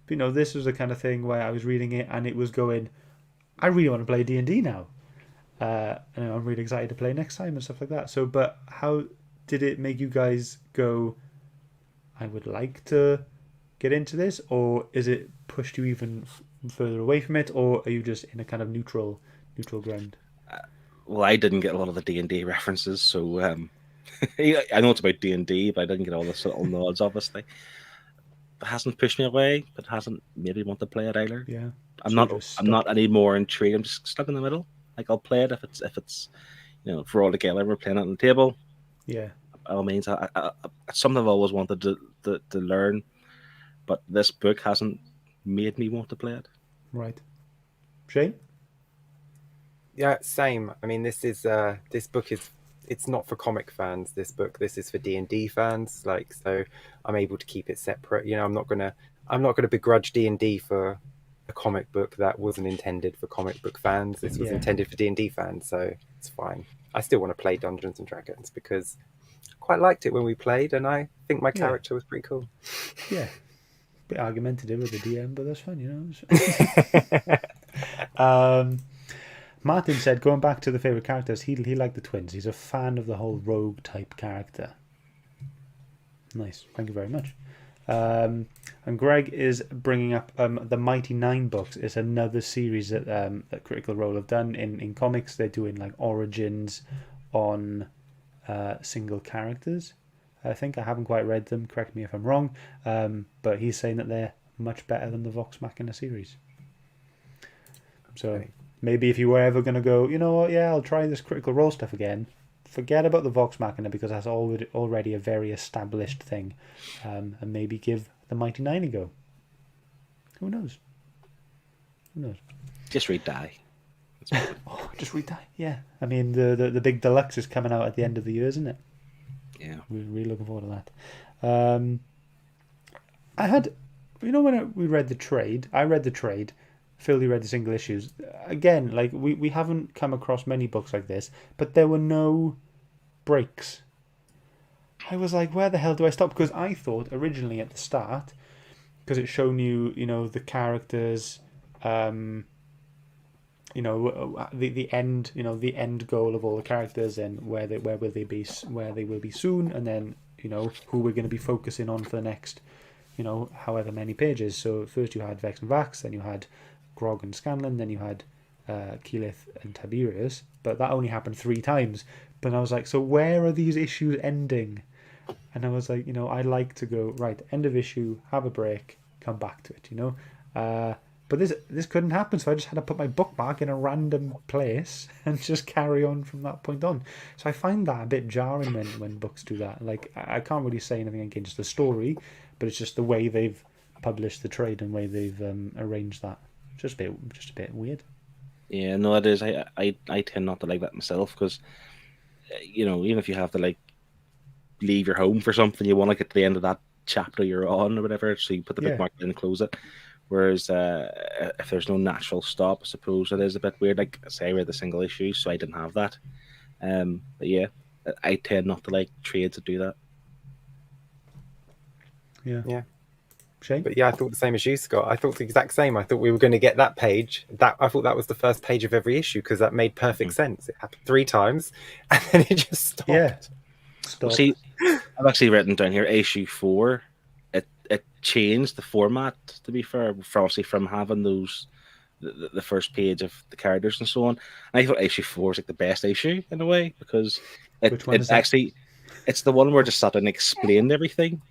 This was the kind of thing where I was reading it and it was going, I really want to play D&D now. And I'm really excited to play next time and stuff like that. So, but how did it make you guys go, I would like to get into this, or is it pushed you even further away from it, or are you just in a kind of neutral ground? Well, I didn't get a lot of the D&D references, so I know it's about D&D, but I didn't get all the subtle nods, obviously. It hasn't pushed me away, but it hasn't made me want to play it either. Yeah, I'm so not any more intrigued. I'm just stuck in the middle. Like, I'll play it if it's if we're all together, we're playing it on the table. Yeah, By all means, it's something I've always wanted to learn, but this book hasn't made me want to play it. right. Shane? Yeah, same. I mean, this book is, it's not for comic fans. This is for D&D fans. Like, so I'm able to keep it separate. I'm not gonna begrudge D&D for a comic book that wasn't intended for comic book fans. This was intended for D&D fans, so it's fine. I still want to play Dungeons and Dragons because I quite liked it when we played, and I think my character was pretty cool. Yeah, bit argumentative with the DM, but that's fun, Martin said, going back to the favourite characters, he liked the twins. He's a fan of the whole rogue type character. Nice, thank you very much. And Greg is bringing up the Mighty Nine books. It's another series that Critical Role have done in comics. They're doing like origins on single characters. I think I haven't quite read them. Correct me if I'm wrong. But he's saying that they're much better than the Vox Machina series. So maybe if you were ever going to go, you know what, yeah, I'll try this Critical Role stuff again, forget about the Vox Machina because that's already a very established thing. And maybe give the Mighty Nine a go. Who knows? Just read Die. Just read Die. Yeah. I mean, the big deluxe is coming out at the end of the year, isn't it? Yeah. We're really looking forward to that. I had, when we read the trade, I read the trade, Phil, you read the single issues. Again, like, we haven't come across many books like this, but there were no breaks. I was like, where the hell do I stop? Because I thought originally at the start, because it's shown you, the characters, the end, the end goal of all the characters and where they will be soon, and then who we're going to be focusing on for the next, however many pages. So first you had Vex and Vax, then you had Grog and Scanlan, then you had Keyleth and Tiberius, but that only happened 3 times. But I was like, so where are these issues ending? And I was like, I like to go, right, end of issue, have a break, come back to it, but this couldn't happen, so I just had to put my bookmark in a random place and just carry on from that point on. So I find that a bit jarring when books do that. Like, I can't really say anything against the story, but it's just the way they've published the trade and way they've arranged that. Just a bit weird. Yeah, no, it is. I tend not to like that myself because, even if you have to like leave your home for something, you want to get to the end of that chapter you're on or whatever, so you put the bookmark in and close it. Whereas if there's no natural stop, I suppose it is a bit weird. Like I say, I read the single issue, so I didn't have that. But yeah, I tend not to like trades that do that. Yeah. Shane? But yeah, I thought the same as you, Scott. I thought the exact same. I thought we were going to get that page. I thought that was the first page of every issue because that made perfect sense. It happened 3 times, and then it just stopped. Yeah. Well, see, I've actually written down here issue 4. It changed the format, to be fair, obviously from having those the first page of the characters and so on. And I thought issue 4 was like the best issue in a way because Which one is that? actually it's the one where it just sat and explained everything.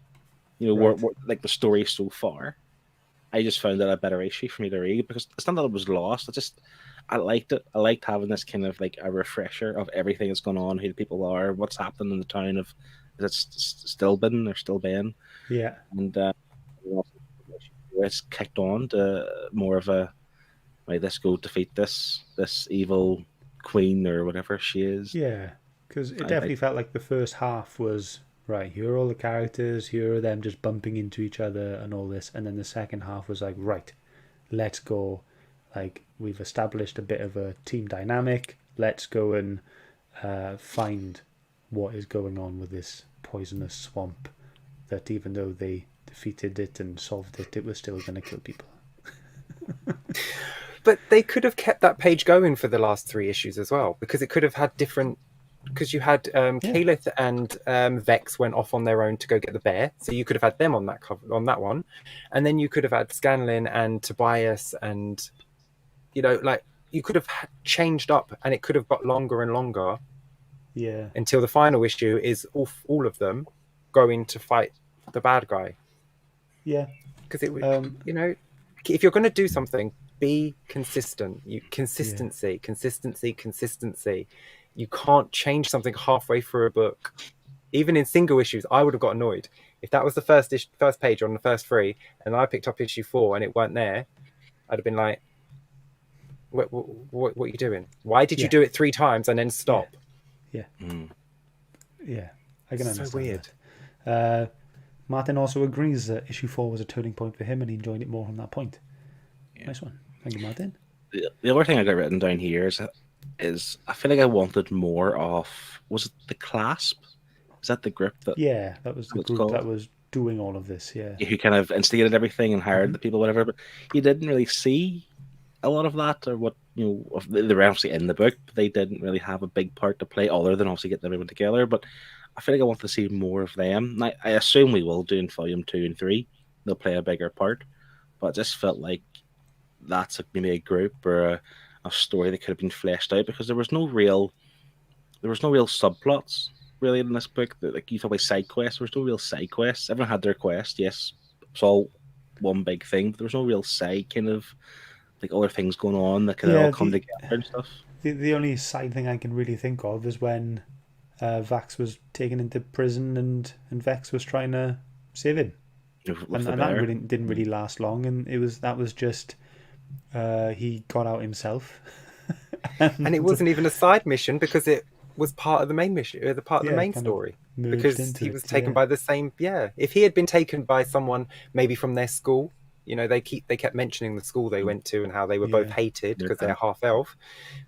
Right. Like the story so far. I just found that a better issue for me to read because it's not that it was lost. I liked it. I liked having this kind of like a refresher of everything that's going on, who the people are, what's happening in the town of is it Stilben or Stilben, Yeah. and it's kicked on to more of a right. Let's go defeat this evil queen or whatever she is. Yeah. Because it definitely felt like the first half was right. Here are all the characters. Here are them just bumping into each other and all this, and then the second half was like right. Let's go. Like we've established a bit of a team dynamic. Let's go and find what is going on with this poisonous swamp. That even though they defeated it and solved it, it was still going to kill people. But they could have kept that page going for the last 3 issues as well, because it could have had different. Because you had Calith and Vex went off on their own to go get the bear, so you could have had them on that cover, on that one, and then you could have had Scanlan and Tobias, and like you could have changed up, and it could have got longer and longer. Yeah. Until the final issue is all of them going to fight the bad guy. Yeah. Because it would, if you're going to do something, be consistent. Consistency. You can't change something halfway through a book. Even in single issues, I would have got annoyed if that was the first page on the first 3, and I picked up issue 4 and it weren't there. I'd have been like, "What are you doing? Why did you do it 3 times and then stop?" Yeah. Yeah. I can understand. So weird. That. Martin also agrees that issue 4 was a turning point for him, and he enjoyed it more from that point. Yeah. Nice one. Thank you, Martin. The other thing I got written down here is I feel like I wanted more of, was it the Clasp? Is that the group that? Yeah, that was the group that was doing all of this. Yeah, who kind of instigated everything and hired the people, whatever. But you didn't really see a lot of that, or what they were obviously in the book, but they didn't really have a big part to play, other than obviously getting everyone together. But I feel like I want to see more of them. I assume we will do in volume 2 and 3. They'll play a bigger part, but it just felt like that's maybe a group or a story that could have been fleshed out, because there was no real subplots really in this book. Like you talk about side quests, there was no real side quests. Everyone had their quest, yes, it's all one big thing, but there was no real side kind of like other things going on that could all come together and stuff. The only side thing I can really think of is when Vax was taken into prison and Vex was trying to save him, and that didn't really last long, and that was just he got out himself. And it wasn't even a side mission, because it was part of the main mission, the part of the main story, because he was taken by the same. Yeah, if he had been taken by someone maybe from their school, they kept mentioning the school they went to and how they were both hated because they're half elf.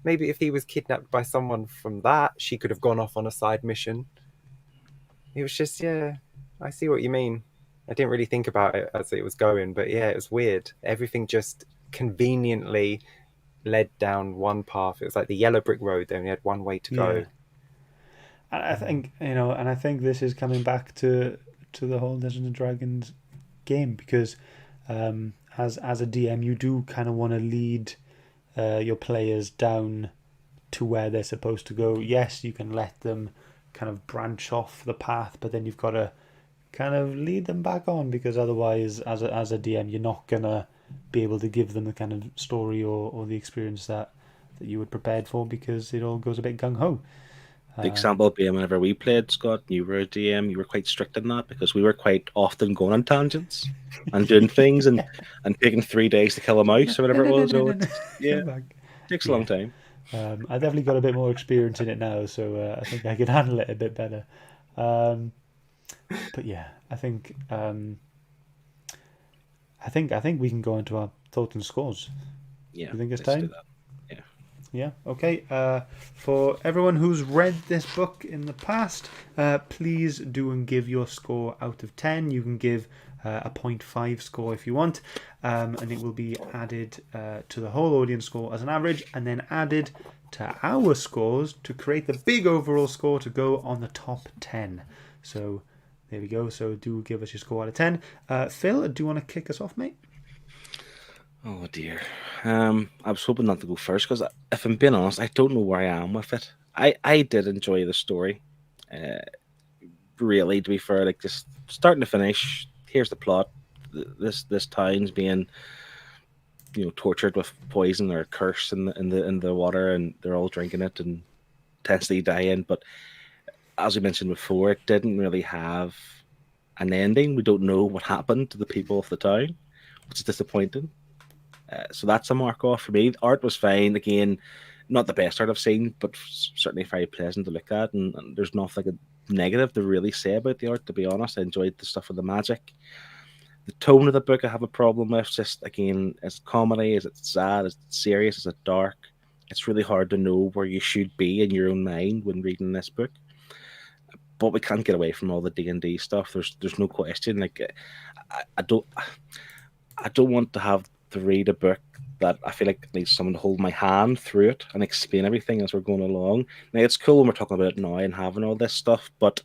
Maybe if he was kidnapped by someone from that, she could have gone off on a side mission. It was just, I see what you mean. I didn't really think about it as it was going, but it was weird. Everything just conveniently led down one path. It was like the yellow brick road. They only had one way to go. And I think and I think this is coming back to the whole Dungeons and Dragons game, because as a DM, you do kind of want to lead your players down to where they're supposed to go. Yes, you can let them kind of branch off the path, but then you've got to kind of lead them back on, because otherwise, as a DM, you're not gonna be able to give them the kind of story or the experience that you had prepared for, because it all goes a bit gung-ho. The example being, whenever we played, Scott, you were a DM, you were quite strict in that, because we were quite often going on tangents and doing things and taking 3 days to kill a mouse or whatever it was. It takes a long time. I definitely got a bit more experience in it now, so I think I can handle it a bit better. But yeah, I think we can go into our thoughts and scores. Yeah, you think it's time? Do that. Yeah, okay. For everyone who's read this book in the past, please do and give your score out of 10. You can give a 0.5 score if you want, and it will be added to the whole audience score as an average, and then added to our scores to create the big overall score to go on the top 10. So there we go. So do give us your score out of 10. Phil, do you want to kick us off, mate? Oh dear. I was hoping not to go first because, if I'm being honest, I don't know where I am with it. I did enjoy the story. Uh, really, to be fair, like just starting to finish. Here's the plot. This town's being, tortured with poison or curse in the water, and they're all drinking it and potentially dying. But as we mentioned before, it didn't really have an ending. We don't know what happened to the people of the town, which is disappointing. So that's a mark off for me. The art was fine. Again, not the best art I've seen, but certainly very pleasant to look at. And there's nothing negative to really say about the art, to be honest. I enjoyed the stuff with the magic. The tone of the book I have a problem with. Just, again, is it comedy? Is it sad? Is it serious? Is it dark? It's really hard to know where you should be in your own mind when reading this book. But we can't get away from all the D&D stuff. There's no question. Like, I don't want to have to read a book that I feel like needs someone to hold my hand through it and explain everything as we're going along. Now, it's cool when we're talking about it now and having all this stuff, but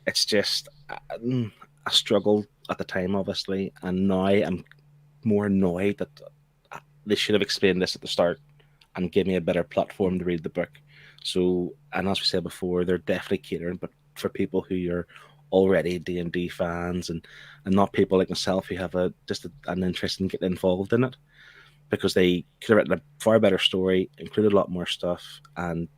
it's just I struggled at the time, obviously, and now I'm more annoyed that they should have explained this at the start and give me a better platform to read the book. So, and as we said before, they're definitely catering, but for people who are already D&D fans and not people like myself who have an interest in getting involved in it, because they could have written a far better story, included a lot more stuff, and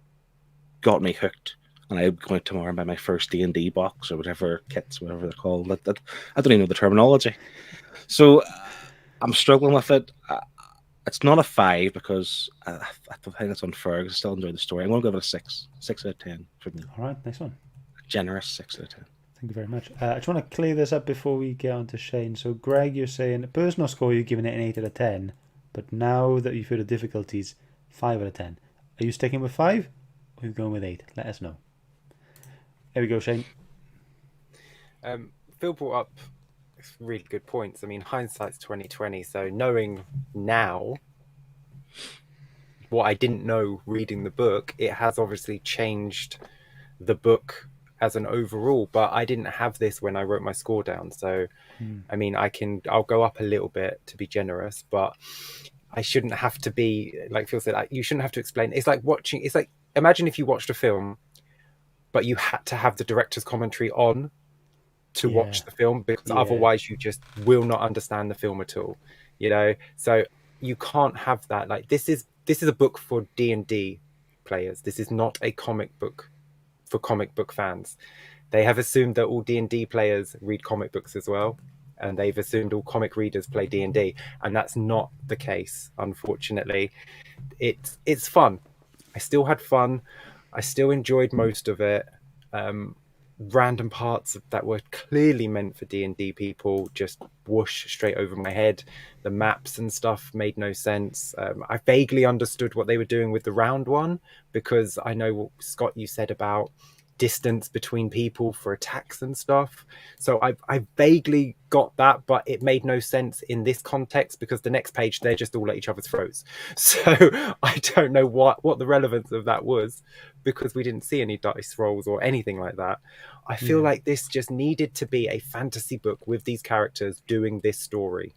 got me hooked. And I'm going tomorrow and buy my first D&D box or whatever kits, whatever they're called. I don't even know the terminology. So I'm struggling with it. It's not a 5 because I don't think it's unfair. I still enjoy the story. I'm going to give it a 6. 6 out of 10 for me. All right, nice one. A generous 6 out of 10. Thank you very much. I just want to clear this up before we get on to Shane. So, Greg, you're saying personal score, you're giving it an 8 out of 10, but now that you've heard the difficulties, 5 out of 10. Are you sticking with 5 or are you going with 8? Let us know. Here we go, Shane. Phil brought up really good points. I mean, hindsight's 2020, so knowing now what I didn't know reading the book, it has obviously changed the book as an overall, but I didn't have this when I wrote my score down. So, I mean, I'll go up a little bit to be generous, but I shouldn't have to be, like Phil said, you shouldn't have to explain. It's like imagine if you watched a film, but you had to have the director's commentary on to watch the film, because otherwise you just will not understand the film at all, so you can't have that. Like, this is a book for D&D players. This is not a comic book for comic book fans. They have assumed that all D&D players read comic books as well, and they've assumed all comic readers play D&D, and that's not the case, unfortunately. It's fun. I still had fun. I still enjoyed most of it. Random parts that were clearly meant for D&D people just whoosh straight over my head. The maps and stuff made no sense. I vaguely understood what they were doing with the round one, because I know what Scott you said about distance between people for attacks and stuff. So I vaguely got that, but it made no sense in this context, because the next page they're just all at each other's throats. So I don't know what the relevance of that was, because we didn't see any dice rolls or anything like that. I feel like this just needed to be a fantasy book with these characters doing this story.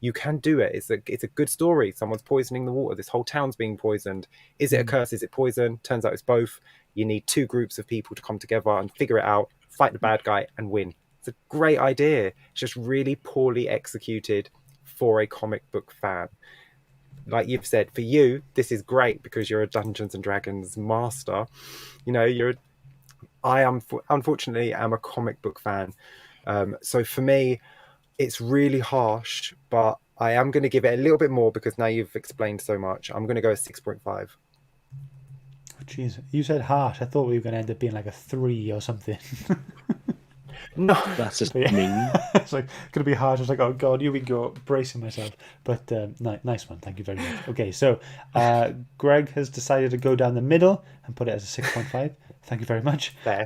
You can do it. It's a good story. Someone's poisoning the water. This whole town's being poisoned. Is it a curse? Is it poison? Turns out it's both. You need 2 groups of people to come together and figure it out, fight the bad guy, and win. It's a great idea. It's just really poorly executed for a comic book fan. Like you've said, for you, this is great because you're a Dungeons and Dragons master. I am, unfortunately, am a comic book fan. So for me, it's really harsh, but I am going to give it a little bit more because now you've explained so much. I'm going to go 6.5. Jeez, you said harsh. I thought we were going to end up being like a 3 or something. No, That's just But mean. It's like going to be harsh. I was like, oh god, here we go, bracing myself. But nice one, thank you very much. Okay, so Greg has decided to go down the middle and put it as a 6.5. Thank you very much. Fair.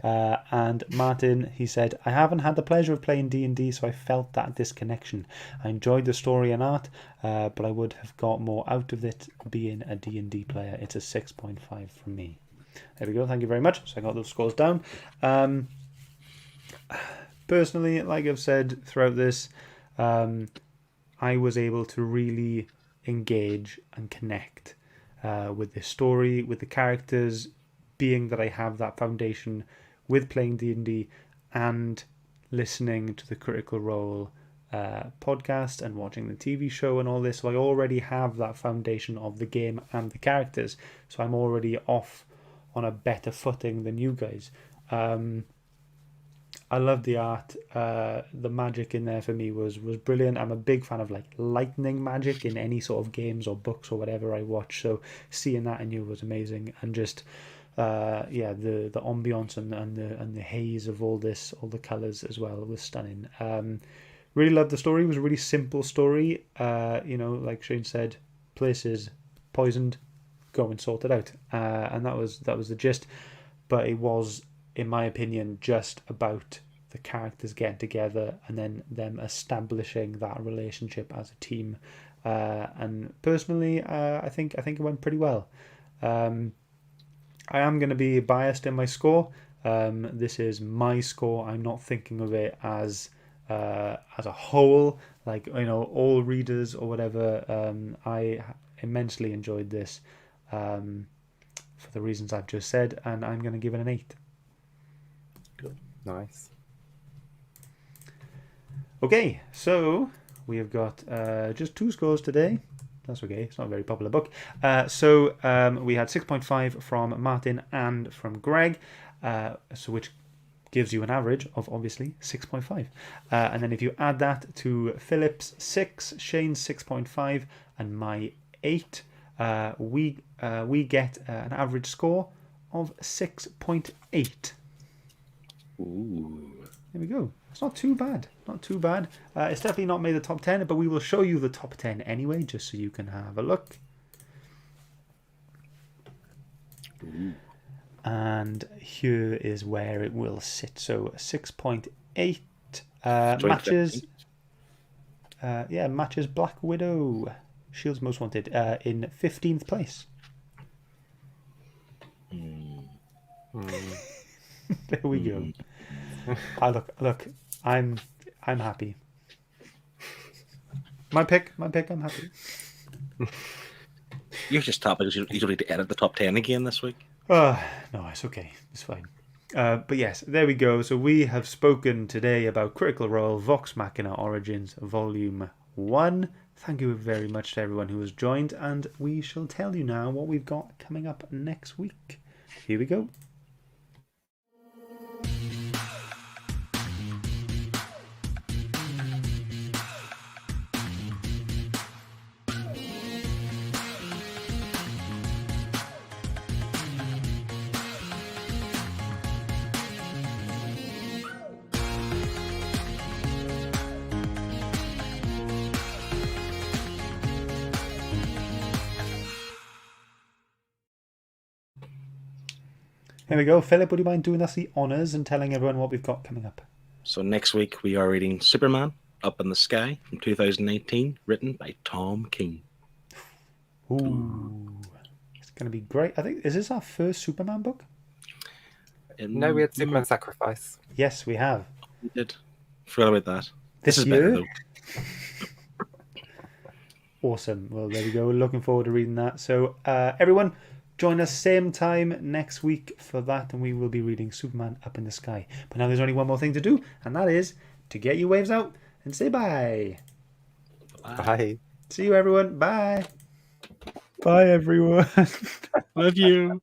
And Martin, he said, I haven't had the pleasure of playing D&D, so I felt that disconnection. I enjoyed the story and art, but I would have got more out of it being a D&D player. It's a 6.5 from me. There we go, thank you very much. So I got those scores down. Personally, like I've said throughout this, I was able to really engage and connect with the story, with the characters, being that I have that foundation with playing D&D and listening to the Critical Role podcast and watching the TV show and all this. So I already have that foundation of the game and the characters. So I'm already off on a better footing than you guys. I love the art. The magic in there for me was brilliant. I'm a big fan of like lightning magic in any sort of games or books or whatever I watch. So seeing that in you was amazing, and just the ambiance and the haze of all this, all the colors as well, was stunning. Really loved the story. It was a really simple story. Like Shane said, places poisoned, go and sort it out, and that was the gist. But it was, in my opinion, just about the characters getting together and then them establishing that relationship as a team. And personally, I think it went pretty well. I am going to be biased in my score. This is my score. I'm not thinking of it as a whole, like, all readers or whatever. I immensely enjoyed this for the reasons I've just said, and I'm going to give it an 8. Nice. Okay, so we have got just 2 scores today. That's okay. It's not a very popular book. So we had 6.5 from Martin and from Greg, so which gives you an average of obviously 6.5. And then if you add that to Philip's 6, Shane's 6.5, and my 8, we get an average score of 6.8. Ooh. There we go. It's not too bad. Not too bad. It's definitely not made the top 10, but we will show you the top 10 anyway, just so you can have a look. Ooh. And here is where it will sit. So 6.8 matches. Matches Black Widow, Shield's Most Wanted, in 15th place. There we go. Look, I'm happy. My pick, I'm happy. You're just topic. You don't need to edit the top 10 again this week. No, it's okay. It's fine. But yes, there we go. So we have spoken today about Critical Role Vox Machina Origins Volume 1. Thank you very much to everyone who has joined, and we shall tell you now what we've got coming up next week. Here we go. Here we go. Philip, would you mind doing us the honours and telling everyone what we've got coming up? So next week we are reading Superman Up in the Sky from 2019, written by Tom King. Ooh. It's going to be great. I think, is this our first Superman book? No, we had Superman Sacrifice. Yes, we have. We did. Forgot about that. This is year? better, though. Awesome. Well, there we go. Looking forward to reading that. So, everyone, join us same time next week for that, and we will be reading Superman Up in the Sky. But now there's only one more thing to do, and that is to get your waves out and say bye. Bye. See you, everyone. Bye. Bye, everyone. Love you.